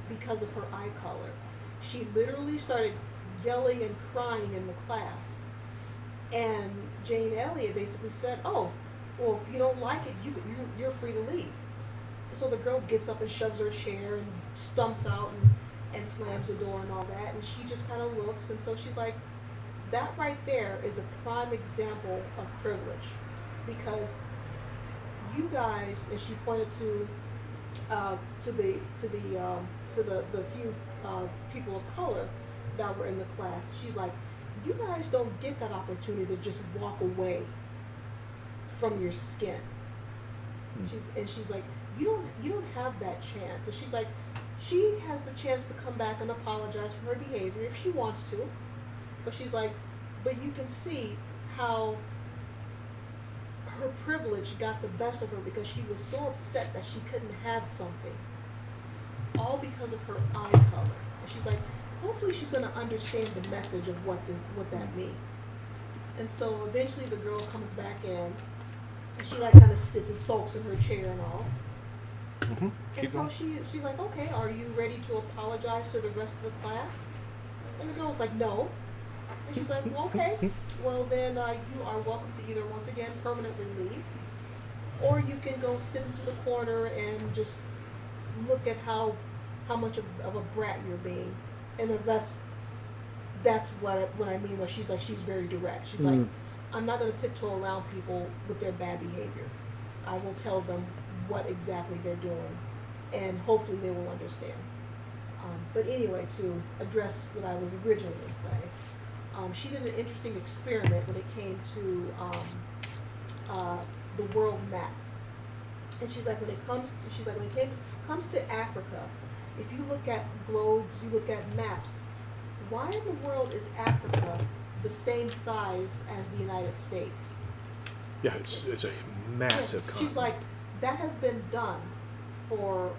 B: because of her eye color. She literally started yelling and crying in the class. And Jane Elliott basically said, "Oh, well, if you don't like it, you're free to leave." So the girl gets up and shoves her chair and stumps out and slams the door and all that. And she just kind of looks. And so she's like, that right there is a prime example of privilege. Because you guys, and she pointed to the few people of color that were in the class. She's like, you guys don't get that opportunity to just walk away from your skin. She's like, you don't have that chance. And she's like, she has the chance to come back and apologize for her behavior if she wants to. But she's like, but you can see how her privilege got the best of her because she was so upset that she couldn't have something. All because of her eye color. And she's like, hopefully she's going to understand the message of what that means. And so eventually the girl comes back in, and she like kind of sits and sulks in her chair and all.
A: Mm-hmm.
B: And so she's like, okay, are you ready to apologize to the rest of the class? And the girl's like, no. And she's like, well, okay. Well, then you are welcome to either once again permanently leave, or you can go sit into the corner and just look at how much of a brat you're being. And that's what I mean when she's like, she's very direct. She's like, I'm not going to tiptoe around people with their bad behavior. I will tell them what exactly they're doing, and hopefully they will understand. But anyway, to address what I was originally saying, she did an interesting experiment when it came to the world maps. And she's like, when it comes to Africa, if you look at globes, you look at maps, why in the world is Africa the same size as the United States?
A: Yeah, it's a massive continent.
B: She's like, that has been done for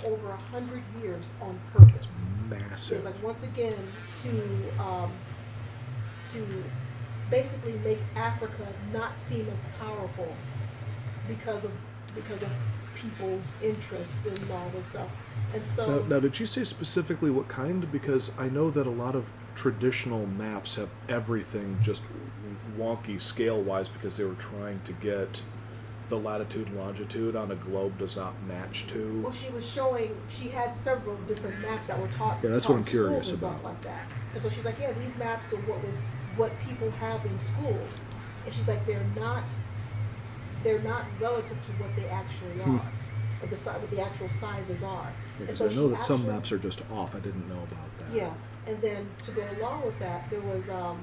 B: over 100 years on purpose.
A: It's massive.
B: It's like, once again, to basically make Africa not seem as powerful because of people's interest in all this stuff. And so
A: now, did you say specifically what kind? Because I know that a lot of traditional maps have everything just wonky scale-wise because they were trying to get the latitude and longitude on a globe does not match to.
B: Well, she had several different maps that were taught.
A: Yeah, that's
B: taught
A: what I'm curious
B: and
A: about.
B: Stuff like that. And so she's like, yeah, these maps are what people have in schools. And she's like, they're not relative to what they actually are. what the actual sizes are. And
A: Because
B: so
A: I know
B: she
A: that some
B: actually-
A: maps are just off. I didn't know about that.
B: Yeah, and then to go along with that, there was a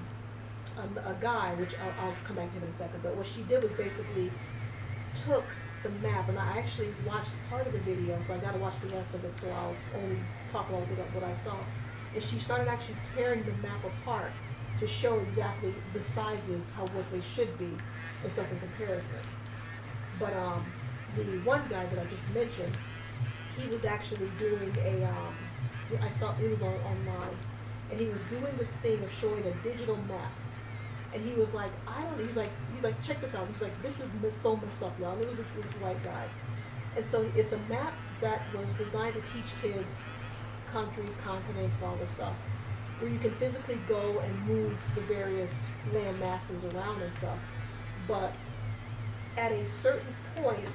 B: guy, which I'll come back to him in a second, but what she did was basically took the map, and I actually watched part of the video, so I got to watch the rest of it, so I'll only talk about what I saw. And she started actually tearing the map apart to show exactly the sizes, what they should be, and stuff in comparison. But the one guy that I just mentioned, he was actually doing I saw it was online, and he was doing this thing of showing a digital map. And he was like, he's like, check this out. He's like, this is so messed up, y'all. And it was this white guy. And so it's a map that was designed to teach kids countries, continents, and all this stuff, where you can physically go and move the various land masses around and stuff. But at a certain point,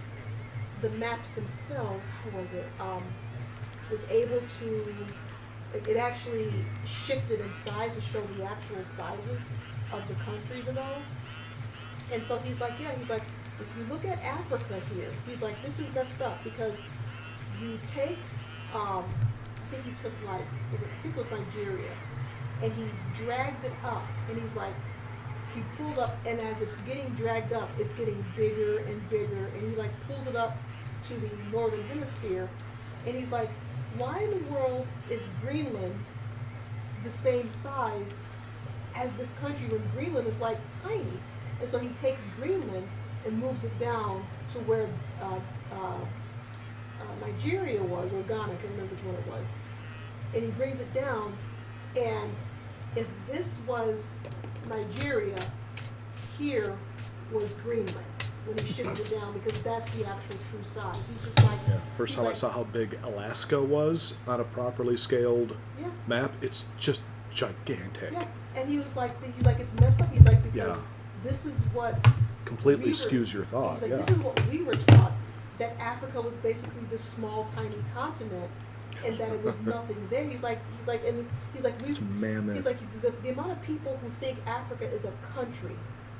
B: the maps themselves, how was it, was able to, it actually shifted in size to show the actual sizes of the countries and all. And so he's like, if you look at Africa here, he's like, this is messed up because you take, I think he took I think it was Nigeria, and he dragged it up, and he's like, he pulled up, and as it's getting dragged up, it's getting bigger and bigger, and he like pulls it up to the northern hemisphere, and he's like, why in the world is Greenland the same size as this country when Greenland is like tiny? And so he takes Greenland and moves it down to where Nigeria was, or Ghana, I can't remember which one it was. And he brings it down, and if this was Nigeria, here was Greenland when he shifted it down, because that's the actual true size. He's just like,
A: Yeah. First
B: he's
A: time I
B: like,
A: saw how big Alaska was on a properly scaled
B: yeah,
A: map, it's just gigantic.
B: yeah. And he was like, it's messed up. He's like, because
A: Yeah.
B: this is what
A: Completely
B: we were-
A: skews your thought.
B: He's like,
A: Yeah.
B: this is what we were taught, that Africa was basically this small, tiny continent, and that it was nothing there. He's like, we.
A: It's mammoth.
B: He's like, the amount of people who think Africa is a country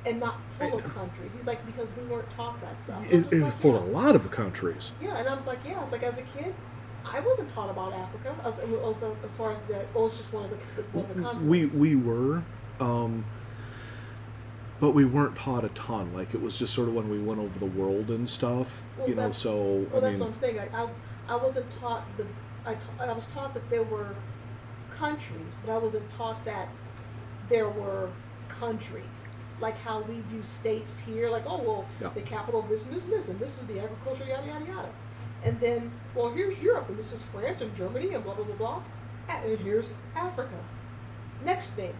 B: and not full of countries. He's like, because we weren't taught that stuff. I'm just like,
A: For
B: yeah.
A: a lot of countries.
B: Yeah, and I'm like, yeah. I was like, as a kid, I wasn't taught about Africa. Also, as far as it's just one of the continents.
A: We were, but we weren't taught a ton. Like, it was just sort of when we went over the world and stuff,
B: Well,
A: you know.
B: that's-
A: So
B: Well,
A: I
B: that's
A: mean,
B: what I'm saying. I wasn't taught I was taught that there were countries, but I wasn't taught that there were countries. Like how we view states here, like, oh, well,
A: Yeah.
B: the capital of this and this and this, and this is the agriculture, yada, yada, yada. And then, well, here's Europe, and this is France and Germany, and blah, blah, blah, blah. And here's Africa. Next thing.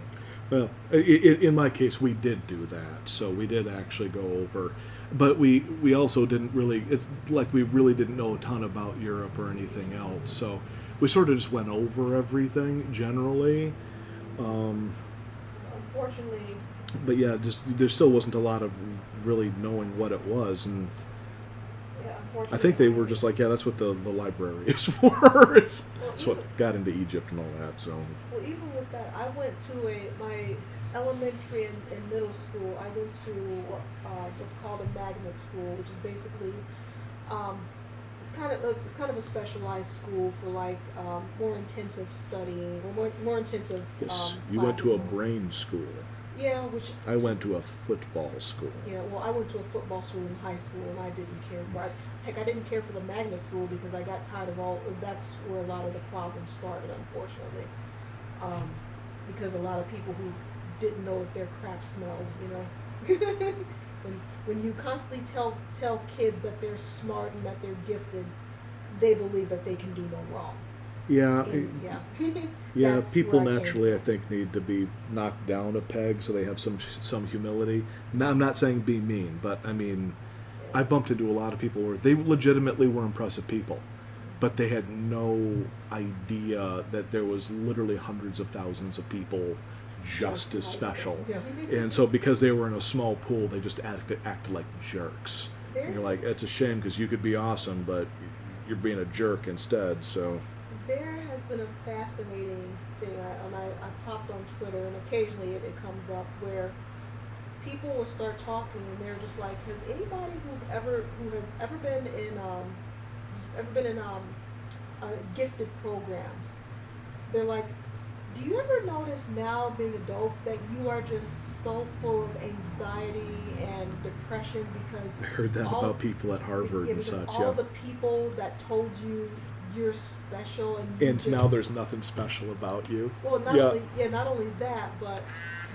A: well, in my case, we did do that. So we did actually go over, but we also didn't really. It's like we really didn't know a ton about Europe or anything else. So we sort of just went over everything generally.
B: Unfortunately,
A: But yeah, just there still wasn't a lot of really knowing what it was, and
B: yeah, unfortunately.
A: I think they were just like, yeah, that's what the library is for. It's what got into Egypt and all that. So
B: Well, even with that, I went to my elementary and middle school. I went to what's called a magnet school, which is basically it's kind of a specialized school for like more intensive studying or more intensive.
A: yes, you went to a
B: classes.
A: brain school.
B: Yeah, which
A: I went to a football school.
B: Yeah, well, I went to a football school in high school, and I didn't care for it. Heck, I didn't care for the magnet school because I got tired of that's where a lot of the problems started, unfortunately. Because a lot of people who didn't know that their crap smelled, you know. when you constantly tell kids that they're smart and that they're gifted, they believe that they can do no wrong.
A: Yeah,
B: And, yeah.
A: yeah.
B: That's
A: People
B: where I came
A: naturally, I
B: from.
A: think, need to be knocked down a peg so they have some humility. Now, I'm not saying be mean, but I mean, I bumped into a lot of people where they legitimately were impressive people, but they had no idea that there was literally hundreds of thousands of people just as
B: like
A: special.
B: them. Yeah.
A: And so because they were in a small pool, they just acted like jerks.
B: There-
A: And you're like, it's a shame because you could be awesome, but you're being a jerk instead. So
B: There has been a fascinating thing, I popped on Twitter, and occasionally it comes up where people will start talking, and they're just like, has anybody who have ever been in ever been in gifted programs? They're like, do you ever notice now, being adults, that you are just so full of anxiety and depression because
A: I heard that
B: all-
A: about people at Harvard
B: yeah,
A: and
B: because
A: such.
B: all
A: Yeah.
B: the people that told you you're special and you
A: And
B: just,
A: now there's nothing special about you.
B: well, not only that, but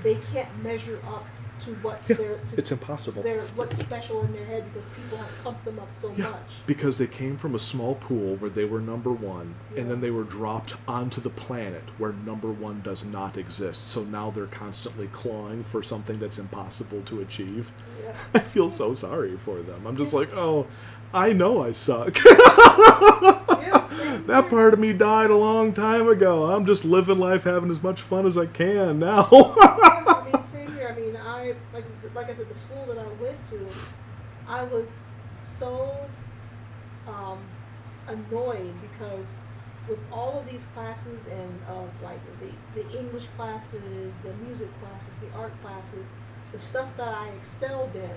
B: they can't measure up to what's
A: Yeah,
B: their
A: it's impossible.
B: what's special in their head because people have pumped them up so
A: Yeah,
B: much.
A: because they came from a small pool where they were number one,
B: Yeah.
A: and then they were dropped onto the planet where number one does not exist. So now they're constantly clawing for something that's impossible to achieve.
B: Yeah.
A: I feel so sorry for them. I'm just like, oh, I know I suck.
B: Yeah, same
A: That
B: here.
A: part of me died a long time ago. I'm just living life, having as much fun as I can now.
B: Yeah, I mean, same here. I mean, like I said, the school that I went to, I was so annoyed because with all of these classes and of like the English classes, the music classes, the art classes, the stuff that I excelled in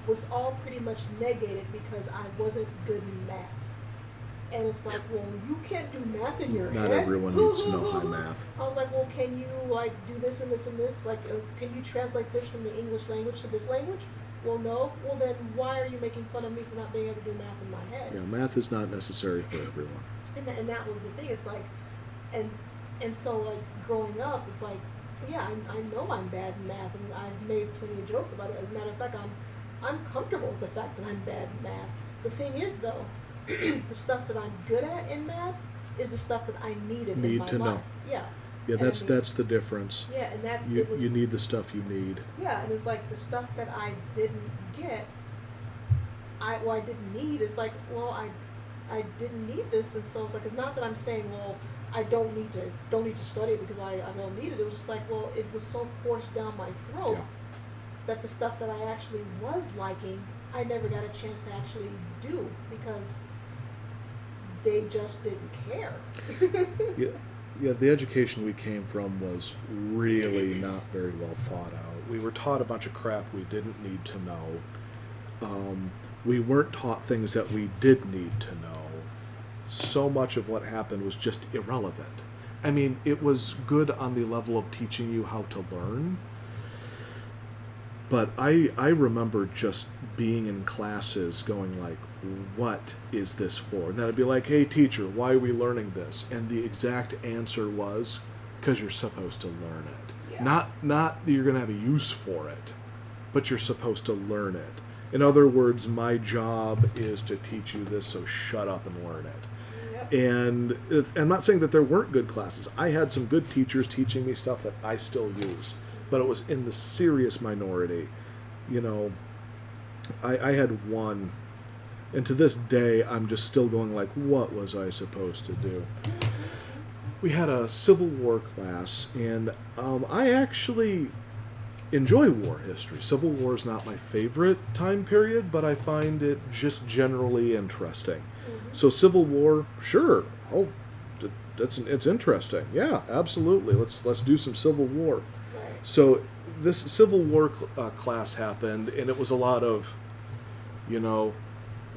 B: was all pretty much negated because I wasn't good in math. And it's like, well, you can't do math in your
A: Not
B: head.
A: everyone needs to know high math.
B: I was like, well, can you like do this and this and this? Like, can you translate this from the English language to this language? Well, no. Well, then why are you making fun of me for not being able to do math in my head?
A: Yeah, math is not necessary for everyone.
B: And that was the thing. It's like, and so like growing up, it's like, yeah, I know I'm bad in math, and I've made plenty of jokes about it. As a matter of fact, I'm comfortable with the fact that I'm bad in math. The thing is, though, the stuff that I'm good at in math is the stuff that I needed in
A: Need
B: my
A: to
B: life.
A: know.
B: Yeah.
A: Yeah,
B: And I
A: that's
B: mean-
A: that's the difference.
B: Yeah, and that's
A: You
B: it was,
A: you need the stuff you need.
B: yeah, and it's like the stuff that I didn't get, I didn't need. It's like, well, I didn't need this, and so it's like, it's not that I'm saying, well, I don't need to study it because I don't need it. It was just like, well, it was so forced down my throat
A: Yeah.
B: that the stuff that I actually was liking, I never got a chance to actually do because they just didn't care.
A: Yeah, yeah. The education we came from was really not very well thought out. We were taught a bunch of crap we didn't need to know. We weren't taught things that we did need to know. So much of what happened was just irrelevant. I mean, it was good on the level of teaching you how to learn. But I remember just being in classes going like, what is this for? And then I'd be like, hey teacher, why are we learning this? And the exact answer was, because you're supposed to learn it.
B: Yeah.
A: Not that you're going to have a use for it, but you're supposed to learn it. In other words, my job is to teach you this, so shut up and learn it.
B: Yep.
A: And I'm not saying that there weren't good classes. I had some good teachers teaching me stuff that I still use, but it was in the serious minority. You know, I had one, and to this day, I'm just still going like, what was I supposed to do? We had a Civil War class, and I actually enjoy war history. Civil War is not my favorite time period, but I find it just generally interesting. So Civil War, sure. Oh, it's interesting. Yeah, absolutely. Let's do some Civil War.
B: Right.
A: So this Civil War class happened, and it was a lot of,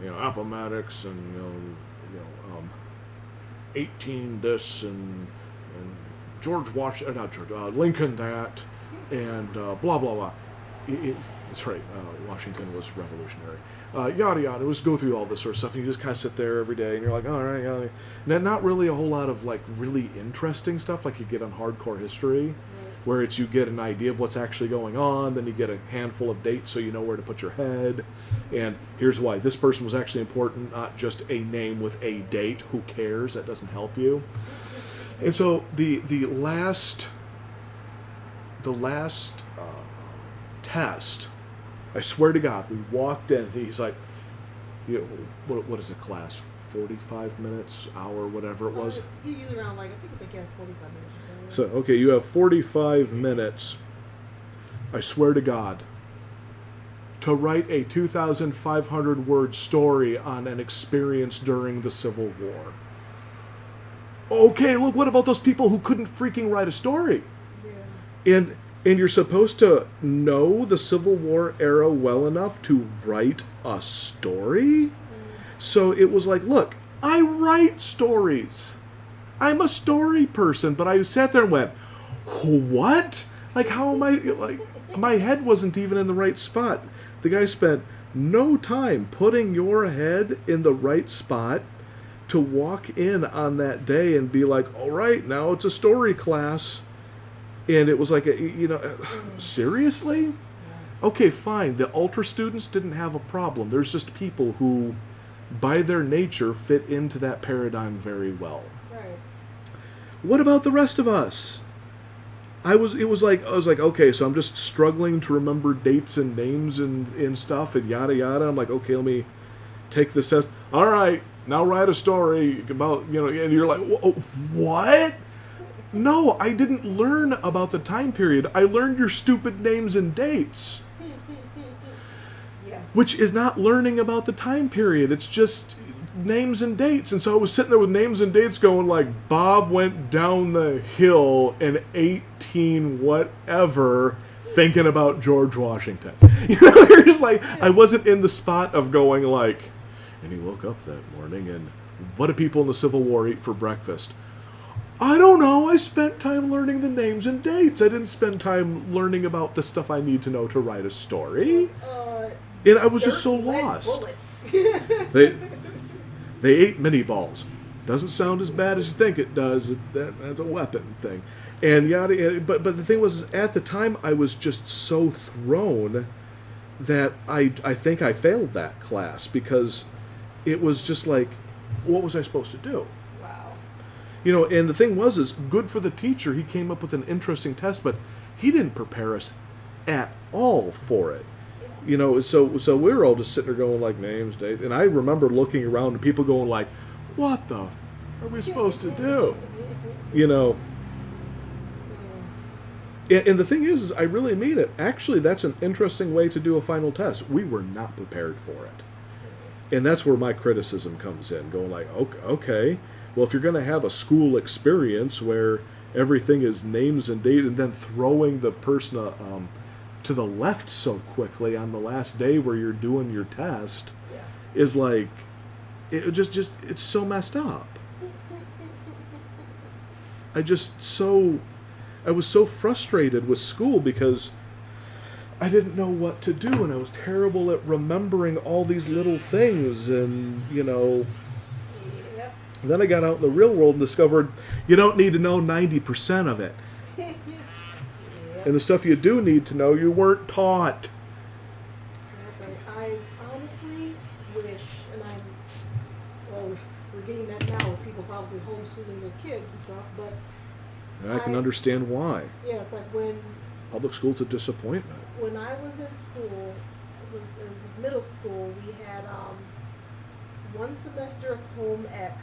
A: Appomattox and 18 this and George Washington, not George, Lincoln that, and blah blah blah. That's right. Washington was revolutionary. Yada yada. It was go through all this sort of stuff, and you just kind of sit there every day, and you're like, all right, yeah. And not really a whole lot of like really interesting stuff like you get on hardcore history, where it's you get an idea of what's actually going on, then you get a handful of dates so you know where to put your head, and here's why this person was actually important, not just a name with a date. Who cares? That doesn't help you. And so the last test, I swear to God, we walked in, and he's like, what is a class? 45 minutes, hour, whatever it was.
B: Usually around like, I think it's like 45 minutes or
A: So, okay, you have 45 minutes, I swear to God, to write a 2,500 word story on an experience during the Civil War. Okay, look, what about those people who couldn't freaking write a story?
B: Yeah.
A: And you're supposed to know the Civil War era well enough to write a story? So it was like, look, I write stories. I'm a story person, but I sat there and went, what? Like, how am I, like, my head wasn't even in the right spot. The guy spent no time putting your head in the right spot to walk in on that day and be like, all right, now it's a story class. And it was like, seriously? Okay, fine. The ultra students didn't have a problem. There's just people who, by their nature, fit into that paradigm very well.
B: Right.
A: What about the rest of us? I was like, okay, so I'm just struggling to remember dates and names and stuff and yada yada. I'm like, okay, let me take this test. All right, now write a story about, and you're like, what? No, I didn't learn about the time period. I learned your stupid names and dates.
B: Yeah.
A: Which is not learning about the time period. It's just names and dates. And so I was sitting there with names and dates going like, Bob went down the hill in 18 whatever, thinking about George Washington. You're just like, I wasn't in the spot of going like, and he woke up that morning and what do people in the Civil War eat for breakfast? I don't know. I spent time learning the names and dates. I didn't spend time learning about the stuff I need to know to write a story. And I was just so lost.
B: Bullets.
A: They ate mini balls. Doesn't sound as bad as you think it does. That's a weapon thing. And yada. But the thing was, at the time, I was just so thrown that I think I failed that class because it was just like, what was I supposed to do?
B: Wow.
A: And the thing was, is good for the teacher. He came up with an interesting test, but he didn't prepare us at all for it. So we were all just sitting there going like names, dates, and I remember looking around and people going like, "What the are we supposed to do?" And the thing is I really mean it. Actually, that's an interesting way to do a final test. We were not prepared for it, and that's where my criticism comes in. Going like, okay, well, if you're going to have a school experience where everything is names and dates, and then throwing the person to the left so quickly on the last day where you're doing your test is like, it's so messed up. I was so frustrated with school because I didn't know what to do and I was terrible at remembering all these little things and,
B: Yep.
A: Then I got out in the real world and discovered you don't need to know 90% of it. And the stuff you do need to know, you weren't taught.
B: I honestly wish, and we're getting that now with people probably homeschooling their kids and stuff, but
A: And I can understand why.
B: yeah, it's like when
A: Public school's a disappointment.
B: when I was in school, it was in middle school, we had one semester of home ec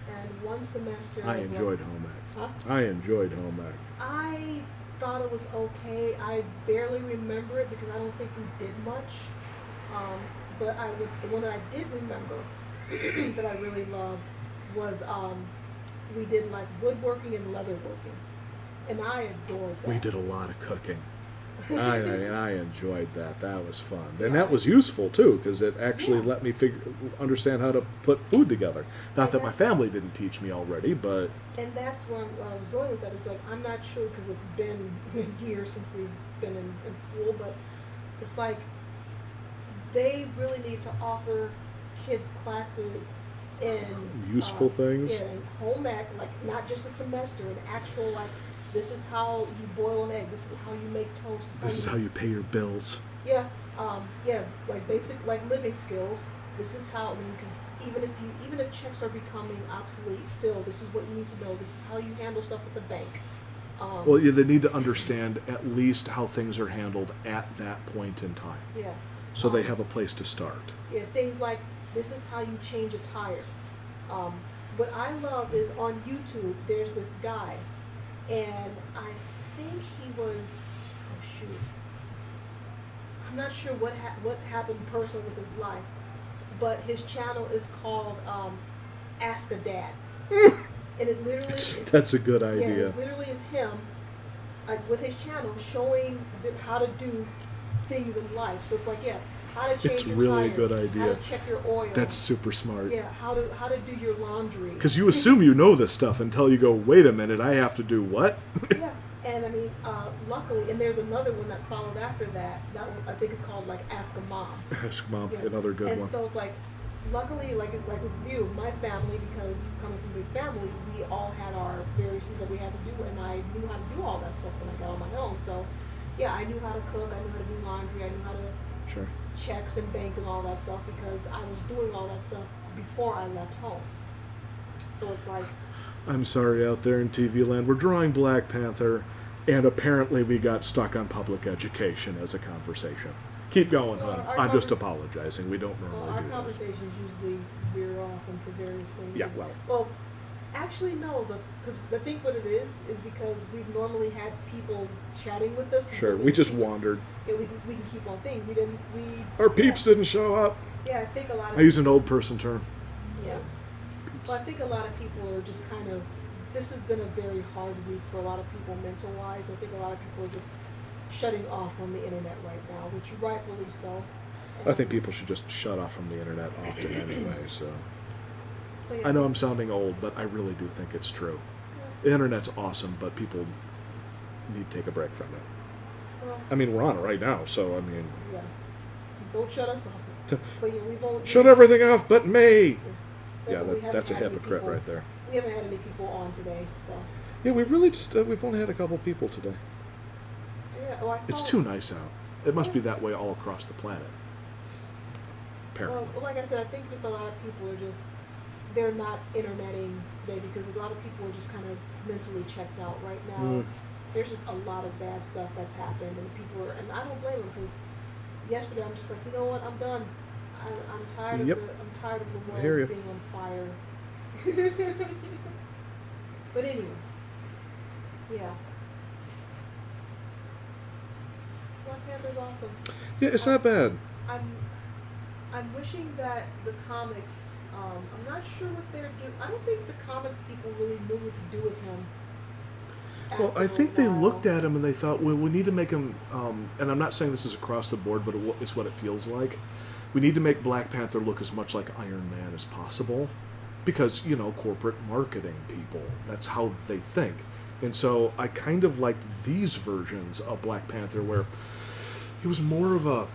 B: and one semester
A: I
B: of
A: enjoyed home ec.
B: Huh?
A: I enjoyed home ec.
B: I thought it was okay. I barely remember it because I don't think we did much. But the one that I did remember that I really loved was we did like woodworking and leatherworking, and I adored that.
A: We did a lot of cooking. I enjoyed that. That was fun, and
B: Yeah.
A: that was useful too because it actually let me understand how to put food together. Not that my family didn't teach me already, but
B: And that's where I was going with that. Is like I'm not sure because it's been years since we've been in school, but it's like they really need to offer kids classes in
A: Useful things.
B: Yeah, in home ec, like not just a semester, an actual like this is how you boil an egg, this is how you make toast.
A: This is how you pay your bills.
B: Yeah, like basic like living skills. This is how because even if checks are becoming obsolete, still this is what you need to know. This is how you handle stuff at the bank.
A: Well, yeah, they need to understand at least how things are handled at that point in time,
B: Yeah.
A: so they have a place to start.
B: Yeah, things like this is how you change a tire. What I love is on YouTube. There's this guy, and I think he was I'm not sure what happened personally with his life, but his channel is called Ask a Dad, and it literally
A: That's a good
B: yeah,
A: idea.
B: it literally is him, like with his channel showing how to do things in life. So it's like how to change
A: It's
B: your
A: really a
B: tire,
A: good
B: how
A: idea.
B: to check your oil.
A: That's super smart.
B: yeah, how to do your laundry.
A: Because you assume you know this stuff until you go, wait a minute, I have to do what?
B: Yeah, and I mean, luckily, and there's another one that followed after that. That one, I think is called like Ask a Mom.
A: Ask Mom,
B: Yeah.
A: another good
B: and
A: one.
B: so it's like, luckily, like with you, my family, because coming from a big family, we all had our various things that we had to do, and I knew how to do all that stuff when I got on my own. So, yeah, I knew how to cook, I knew how to do laundry, I knew how to
A: Sure.
B: checks and bank and all that stuff because I was doing all that stuff before I left home. So it's like,
A: I'm sorry out there in TV land. We're drawing Black Panther, and apparently we got stuck on public education as a conversation. Keep going,
B: Well,
A: hon.
B: our
A: I'm just
B: convers-
A: apologizing. We don't
B: well,
A: normally
B: our
A: do this.
B: conversations usually veer off into various things.
A: Yeah,
B: And-
A: well.
B: Well, actually, no. Because I think what it is because we've normally had people chatting with us. and
A: Sure,
B: so
A: we just
B: can
A: wandered.
B: Yeah, we can keep on things. We.
A: Our peeps didn't show up.
B: Yeah, I think a lot of.
A: I use an old person term.
B: Yeah. Well, I think a lot of people are just kind of. This has been a very hard week for a lot of people mental wise. I think a lot of people are just shutting off from the internet right now, which rightfully so.
A: I think people should just shut off from the internet often anyway, so.
B: So, yeah,
A: I know I'm sounding old, but I really do think it's true.
B: Yeah,
A: The internet's awesome, but people need to take a break from it.
B: well,
A: I mean, we're on it right now, so I mean,
B: yeah. Don't shut us off. But yeah, we've only.
A: shut everything off but me.
B: but
A: Yeah,
B: we haven't
A: that's a
B: had any
A: hypocrite
B: people-
A: right there.
B: We haven't had any people on today, so.
A: Yeah, we really just we've only had a couple people today.
B: Yeah, well, I saw.
A: It's too nice out. It must be that way all across the planet. Apparently.
B: Well, like I said, I think just a lot of people are just. They're not interneting today because a lot of people are just kind of mentally checked out right now.
A: Mm.
B: There's just a lot of bad stuff that's happened, and people are, and I don't blame them because yesterday I'm just like, you know what, I'm done. I'm tired
A: Yep.
B: of I'm tired of the
A: I hear
B: world
A: ya.
B: being on fire. But anyway, yeah. Black Panther's awesome.
A: Yeah, it's not bad.
B: I'm wishing that the comics. I'm not sure what they're doing. I don't think the comics people really knew what to do with him.
A: Well,
B: after
A: I
B: a
A: think they
B: while.
A: looked at him and they thought, well, we need to make him. And I'm not saying this is across the board, but it's what it feels like. We need to make Black Panther look as much like Iron Man as possible, because corporate marketing people. That's how they think. And so I kind of liked these versions of Black Panther where he was more of a.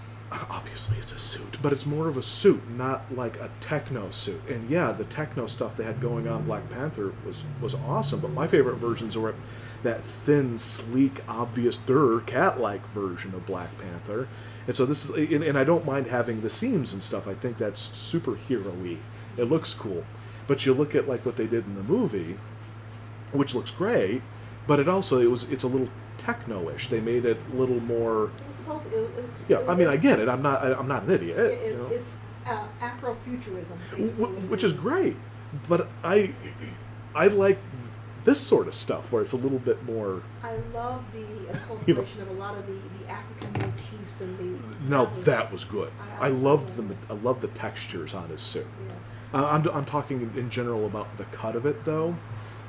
A: Obviously, it's a suit, but it's more of a suit, not like a techno suit. And yeah, the techno stuff they had going on Black Panther was awesome. But my favorite versions were that thin, sleek, obvious, cat-like version of Black Panther. And so this is, and I don't mind having the seams and stuff. I think that's superhero-y. It looks cool. But you look at like what they did in the movie, which looks great, but it's a little techno-ish. They made it a little more.
B: It was supposed
A: Yeah, I mean, I get it. I'm not an idiot.
B: It's Afrofuturism, basically.
A: Which is great, but I like this sort of stuff where it's a little bit more.
B: I love the incorporation of a lot of the African motifs and the.
A: No,
B: was-
A: that was good.
B: I
A: I loved
B: absolutely-
A: I loved the textures on his suit.
B: Yeah.
A: I'm talking in general about the cut of it though.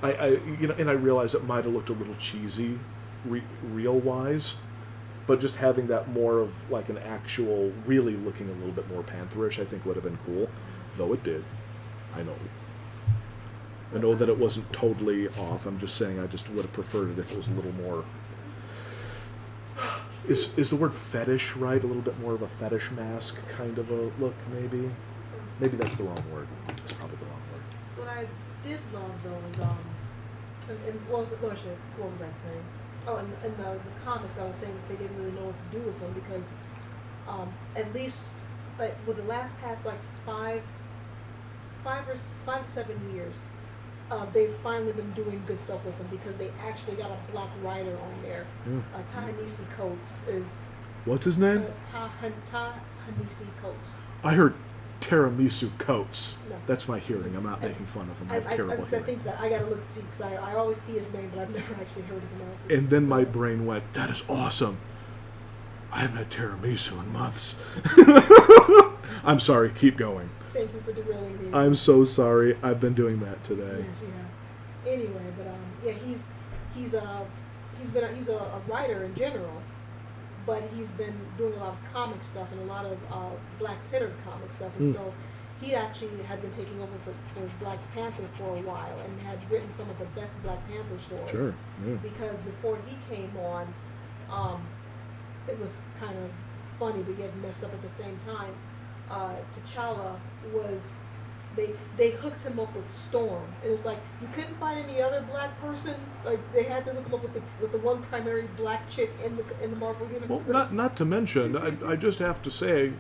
A: And I realize it might have looked a little cheesy, real wise, but just having that more of like an actual, really looking a little bit more Pantherish, I think would have been cool. Though it did. I know that it wasn't totally off. I'm just saying I just would have preferred it if it was a little more. Is the word fetish right? A little bit more of a fetish mask kind of a look, maybe. Maybe that's the wrong word. That's probably the wrong word.
B: What I did love though was and what was I saying? Oh, in the comics I was saying that they didn't really know what to do with them because at least like with the past like 5 to 7 years, they've finally been doing good stuff with them because they actually got a black writer on there.
A: Mm.
B: Ta-Nehisi Coates is
A: What's his name?
B: Ta-Nehisi Coates.
A: I heard tiramisu coats.
B: No.
A: That's my hearing. I'm not making fun of him. I have terrible
B: I
A: hearing.
B: think that I gotta look to see because I always see his name, but I've never actually heard him pronounce it.
A: And then my brain went, that is awesome. I haven't had tiramisu in months. I'm sorry. Keep going.
B: Thank you for derailing me.
A: I'm so sorry. I've been doing that today.
B: Yes, yeah. Anyway, but yeah, he's a writer in general, but he's been doing a lot of comic stuff and a lot of black-centered comic stuff, and so he actually had been taking over for Black Panther for a while and had written some of the best Black Panther stories.
A: Sure. Yeah.
B: Because before he came on, it was kind of funny but yet messed up at the same time. T'Challa was, they hooked him up with Storm. It was like you couldn't find any other black person. Like they had to hook him up with the one primary black chick in the Marvel universe.
A: Well, not to mention, I just have to say,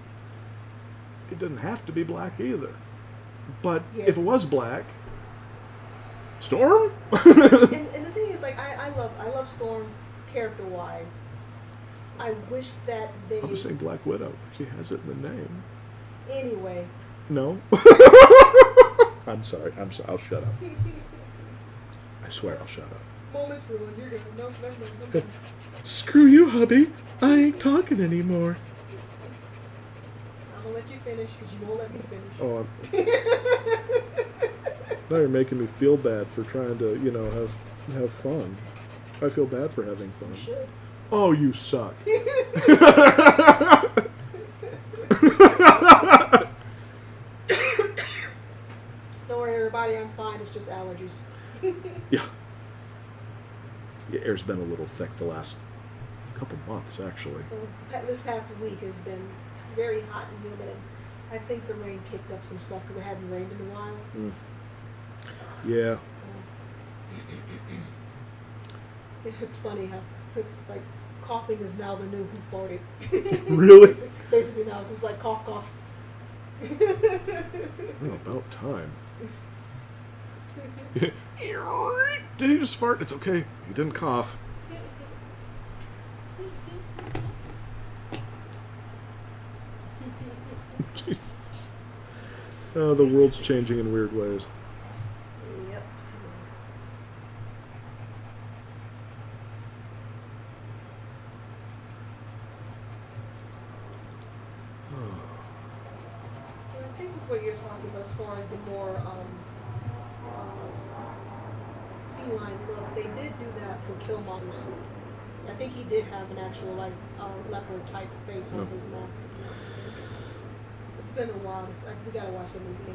A: it doesn't have to be black either. But
B: Yeah.
A: if it was black, Storm.
B: and the thing is, like, I love Storm character wise. I wish that they.
A: I'm just saying Black Widow. She has it in the name.
B: Anyway.
A: No. I'm sorry. I'll shut up. I swear I'll shut up.
B: Moments ruined. You're good. No, never.
A: Screw you, hubby. I ain't talking anymore.
B: I'm gonna let you finish because you won't let me finish.
A: Oh, now you're making me feel bad for trying to, have fun. I feel bad for having fun.
B: You should.
A: Oh, you suck.
B: Don't worry, everybody. I'm fine. It's just allergies.
A: Yeah. Your air's been a little thick the last couple months, actually.
B: This past week has been very hot and humid, and I think the rain kicked up some stuff because it hadn't rained in a while.
A: Mm. Yeah.
B: It's funny how, like, coughing is now the new who farted.
A: Really?
B: Basically now, because, like, cough, cough.
A: Oh, about time. Did he just fart? It's okay. He didn't cough. Jesus. Oh, the world's changing in weird ways.
B: Yep. And I think with what you're talking about as far as the more feline look, they did do that for Killmonger's suit. I think he did have an actual like leopard type face on his mask. If I'm not mistaken. It's been a while. We gotta watch the movie.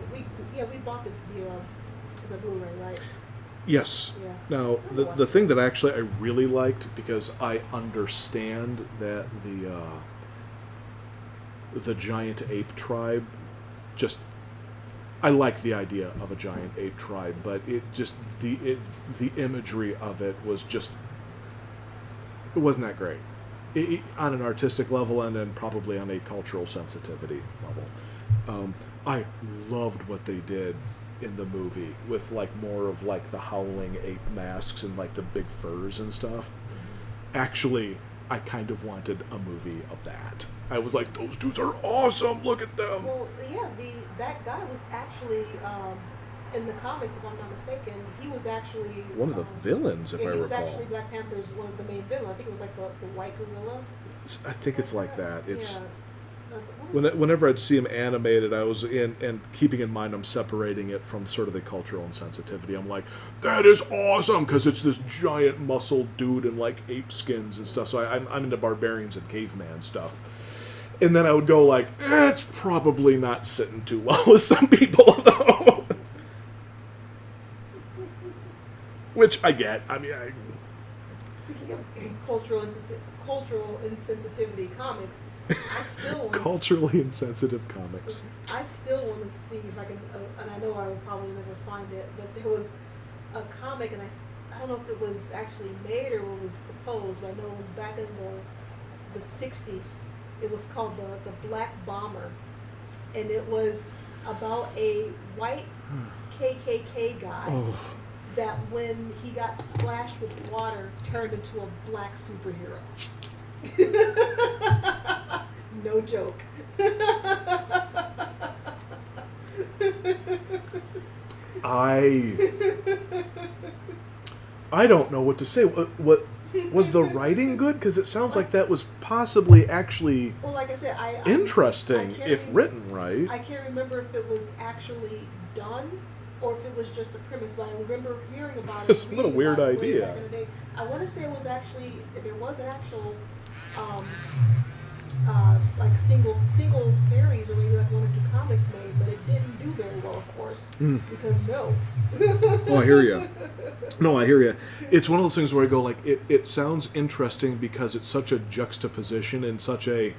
B: We bought the Blu-ray, right?
A: Yes.
B: Yes.
A: Now, the thing that actually I really liked, because I understand that the giant ape tribe, I like the idea of a giant ape tribe, but it just the imagery of it was just, it wasn't that great. On an artistic level and then probably on a cultural sensitivity level. I loved what they did in the movie with like more of like the howling ape masks and like the big furs and stuff. Actually, I kind of wanted a movie of that. I was like, those dudes are awesome, look at them.
B: Well, yeah, that guy was actually in the comics, if I'm not mistaken. He was actually
A: One of the villains, if I
B: he was
A: recall.
B: actually Black Panther's one of the main villains. I think it was like the white gorilla.
A: I think it's like that. It's
B: yeah. What is
A: whenever I'd see him animated, I was and keeping in mind I'm separating it from sort of the cultural insensitivity. I'm like, that is awesome because it's this giant muscled dude in like ape skins and stuff. So I'm into barbarians and caveman stuff. And then I would go like, it's probably not sitting too well with some people though. Which I get. I mean,
B: Speaking of cultural insensitivity comics, I still want
A: culturally insensitive comics.
B: I still want to see if I can, and I know I will probably never find it, but there was a comic, and I don't know if it was actually made or it was proposed, but I know it was back in the 60s. It was called the Black Bomber, and it was about a white KKK guy that when he got splashed with water turned into a black superhero. No joke.
A: I don't know what to say. What was the writing good? Because it sounds like that was possibly actually
B: Well, like I said,
A: interesting
B: I can't
A: if written right.
B: I can't remember if it was actually done or if it was just a premise, but I remember hearing about it.
A: It's what a weird
B: about it way
A: idea.
B: back in the day. I want to say it was actually, there was an actual um, like single series or maybe like one or two comics made, but it didn't do very well, of course,
A: Mm.
B: because no.
A: Oh, I hear you. No, I hear you. It's one of those things where I go like, it sounds interesting because it's such a juxtaposition and such a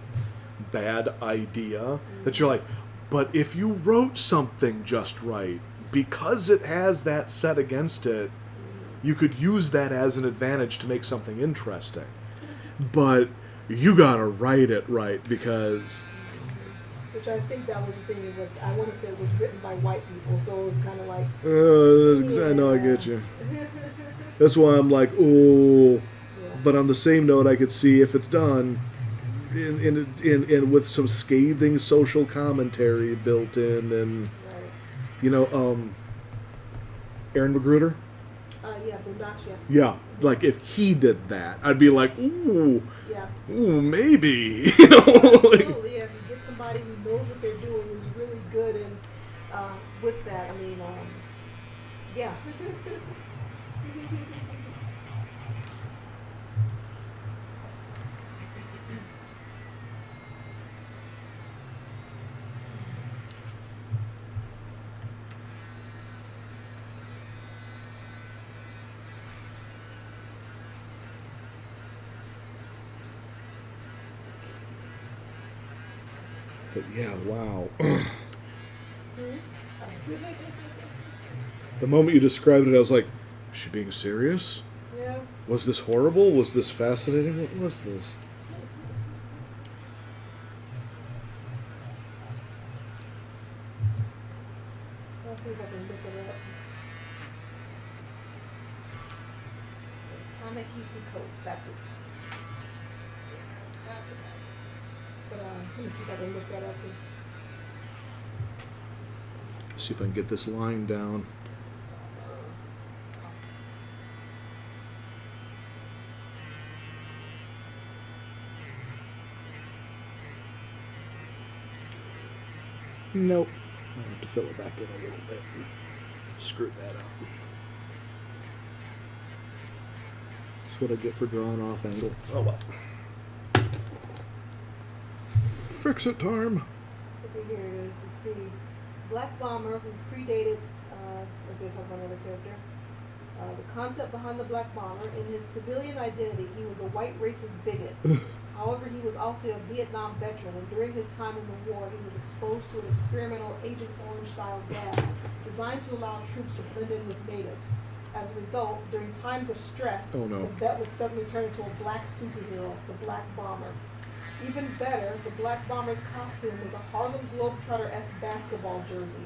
A: bad idea that you're like, but if you wrote something just right, because it has that set against it, you could use that as an advantage to make something interesting. But you gotta write it right because
B: Which I think that was the thing with, I want to say it was written by white people, so it was kind of like,
A: I know I get you. That's why I'm like, oh.
B: yeah,
A: But on the same note, I could see if it's done in with some scathing social commentary built in, and
B: right.
A: you know, Aaron McGruder.
B: Yeah, Boondocks, yes.
A: Yeah, like if he did that, I'd be like, ooh,
B: Yeah.
A: ooh, maybe, you know. Like,
B: Absolutely, yeah. If you get somebody who knows what they're doing, who's really good and with that, I mean, yeah.
A: but yeah, wow. The moment you described it, I was like, is she being serious?
B: Yeah.
A: Was this horrible? Was this fascinating? What was this?
B: Let's see if I can look it up. Ta-Nehisi Coates, that's his. That's it. But let me see if I can look that up. 'Cause
A: See if I can get this line down. Nope. I have to fill it back in a little bit. Screw that up. That's what I get for drawing off angle. Oh well. Fix it time.
B: okay, here it is. Let's see. Black Bomber, who predated, let's see, talk about another character. The concept behind the Black Bomber, in his civilian identity, he was a white racist bigot. However, he was also a Vietnam veteran, and during his time in the war, he was exposed to an experimental Agent Orange-style gas designed to allow troops to blend in with natives. As a result, during times of stress,
A: Oh, no.
B: the vet would suddenly turn into a black superhero, the Black Bomber. Even better, the Black Bomber's costume was a Harlem Globetrotter-esque basketball jersey.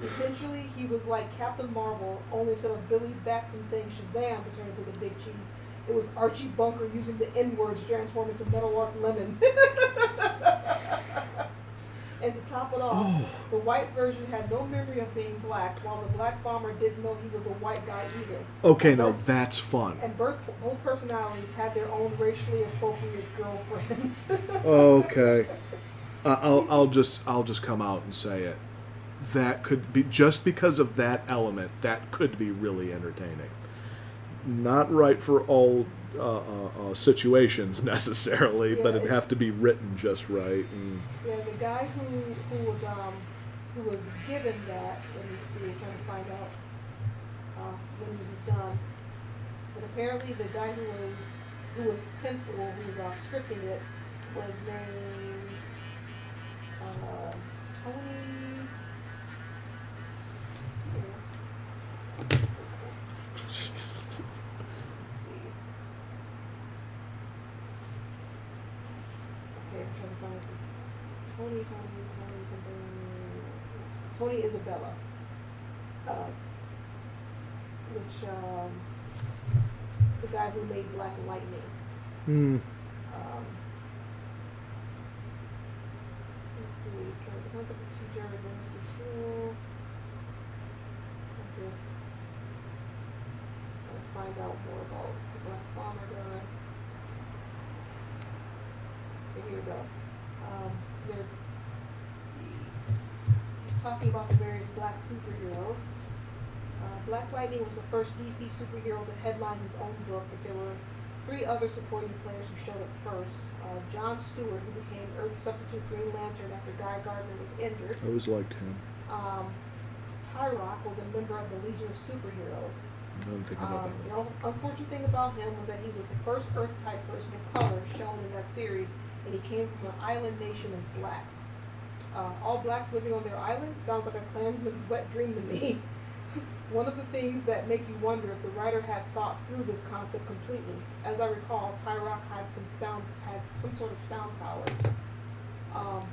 B: Essentially, he was like Captain Marvel, only instead of Billy Batson saying Shazam to turn into the Big Cheese, it was Archie Bunker using the N-word to transform into Metal Arc Lemon. And to top it off, the white version had no memory of being black, while the Black Bomber didn't know he was a white guy either.
A: Okay,
B: And
A: now
B: both-
A: that's fun.
B: And both personalities had their own racially appropriate girlfriends.
A: Okay. I'll just come out and say it. That could be, just because of that element, that could be really entertaining. Not right for all situations necessarily, but it'd have to be written just right. And
B: Yeah, the guy who was given that, let me see, I'm trying to find out when this is done. But apparently the guy who was pencil, who was scripting it, was named Tony. Let's see. Okay, I'm trying to find this. Tony something. Tony Isabella. Which, the guy who made Black Lightning.
A: Hmm.
B: Let's see. The concept of teacher going to school. What's this? I'll find out more about the Black Bomber guy. Okay, here we go. Let's see. Talking about the various black superheroes. Black Lightning was the first DC superhero to headline his own book, but there were three other supporting players who showed up first. John Stewart, who became Earth's substitute Green Lantern after Guy Gardner was injured.
A: I always liked him.
B: Tyrock was a member of the Legion of Superheroes.
A: I'm thinking about that one.
B: The unfortunate thing about him was that he was the first Earth-type person of color shown in that series, and he came from an island nation of blacks. All blacks living on their island sounds like a Klansman's wet dream to me. One of the things that make you wonder if the writer had thought through this concept completely. As I recall, Tyrock had some sort of sound powers.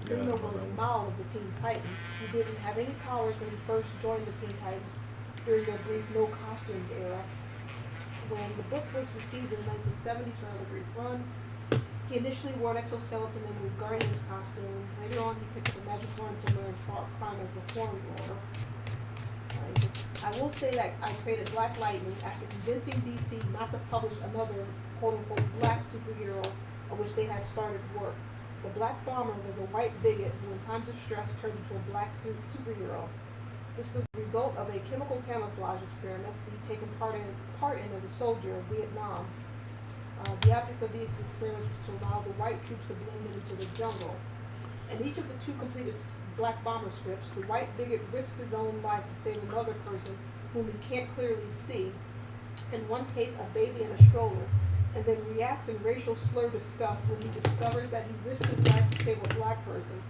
B: Then there was Maul of the Teen Titans. He didn't have any powers when he first joined the Teen Titans during their brief no costumes era. When the book was received in the 1970s for another brief run, he initially wore an exoskeleton in the Guardian's costume. Later on, he picked up a magic wand somewhere and fought crime as the Hornblower. I will say that I created Black Lightning after convincing DC not to publish another quote-unquote black superhero of which they had started work. The Black Bomber was a white bigot who in times of stress turned into a black superhero. This was the result of a chemical camouflage experiment that he'd taken part in as a soldier of Vietnam. The object of these experiments was to allow the white troops to blend into the jungle. In each of the two completed Black Bomber scripts, the white bigot risks his own life to save another person whom he can't clearly see. In one case, a baby in a stroller, and then reacts in racial slur disgust when he discovers that he risked his life to save a black person.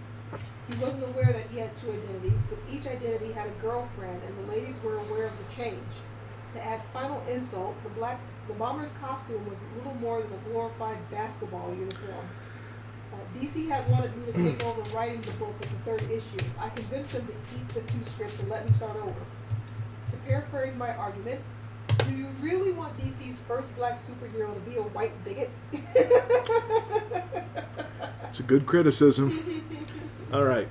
B: He wasn't aware that he had two identities, but each identity had a girlfriend, and the ladies were aware of the change. To add final insult, the bomber's costume was little more than a glorified basketball uniform. DC had wanted me to take over writing the book with the third issue. I convinced them to eat the two scripts and let me start over. To paraphrase my arguments, do you really want DC's first black superhero to be a white bigot?
A: It's a good criticism. All right.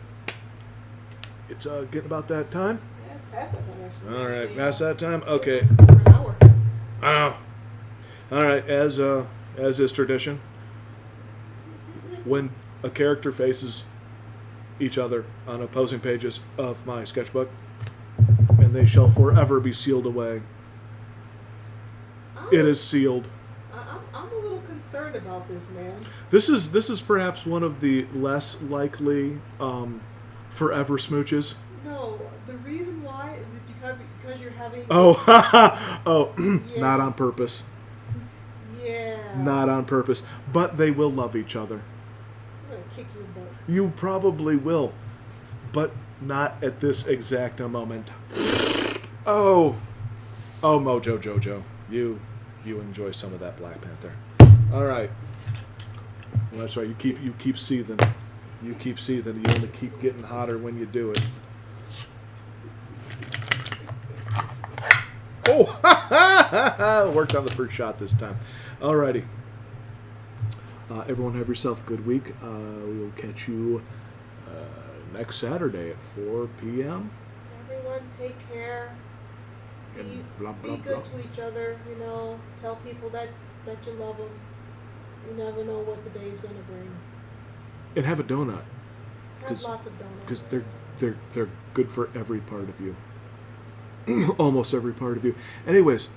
A: It's getting about that time.
B: Yeah, it's past that time actually.
A: All right, past that time. Okay.
B: For an hour.
A: All right. As is tradition, when a character faces each other on opposing pages of my sketchbook, and they shall forever be sealed away. It is sealed.
B: I'm a little concerned about this, man.
A: This is perhaps one of the less likely forever smooches.
B: No, the reason why is because you're having.
A: Oh,
B: Yeah.
A: Not on purpose.
B: Yeah.
A: Not on purpose. But they will love each other.
B: I'm gonna kick you in the butt.
A: You probably will, but not at this exact moment. Oh, Mojo Jojo, you enjoy some of that Black Panther. All right. Well, that's right. You keep seething. You keep seething. You only keep getting hotter when you do it. Oh, worked on the first shot this time. Alrighty. Everyone have yourself a good week. We'll catch you next Saturday at 4 p.m.
B: Everyone, take care.
A: And blah, blah,
B: Be good
A: blah.
B: to each other. Tell people that you love them. You never know what the day's gonna bring.
A: And have a donut.
B: Have lots of donuts.
A: Because they're good for every part of you. Almost every part of you. Anyways,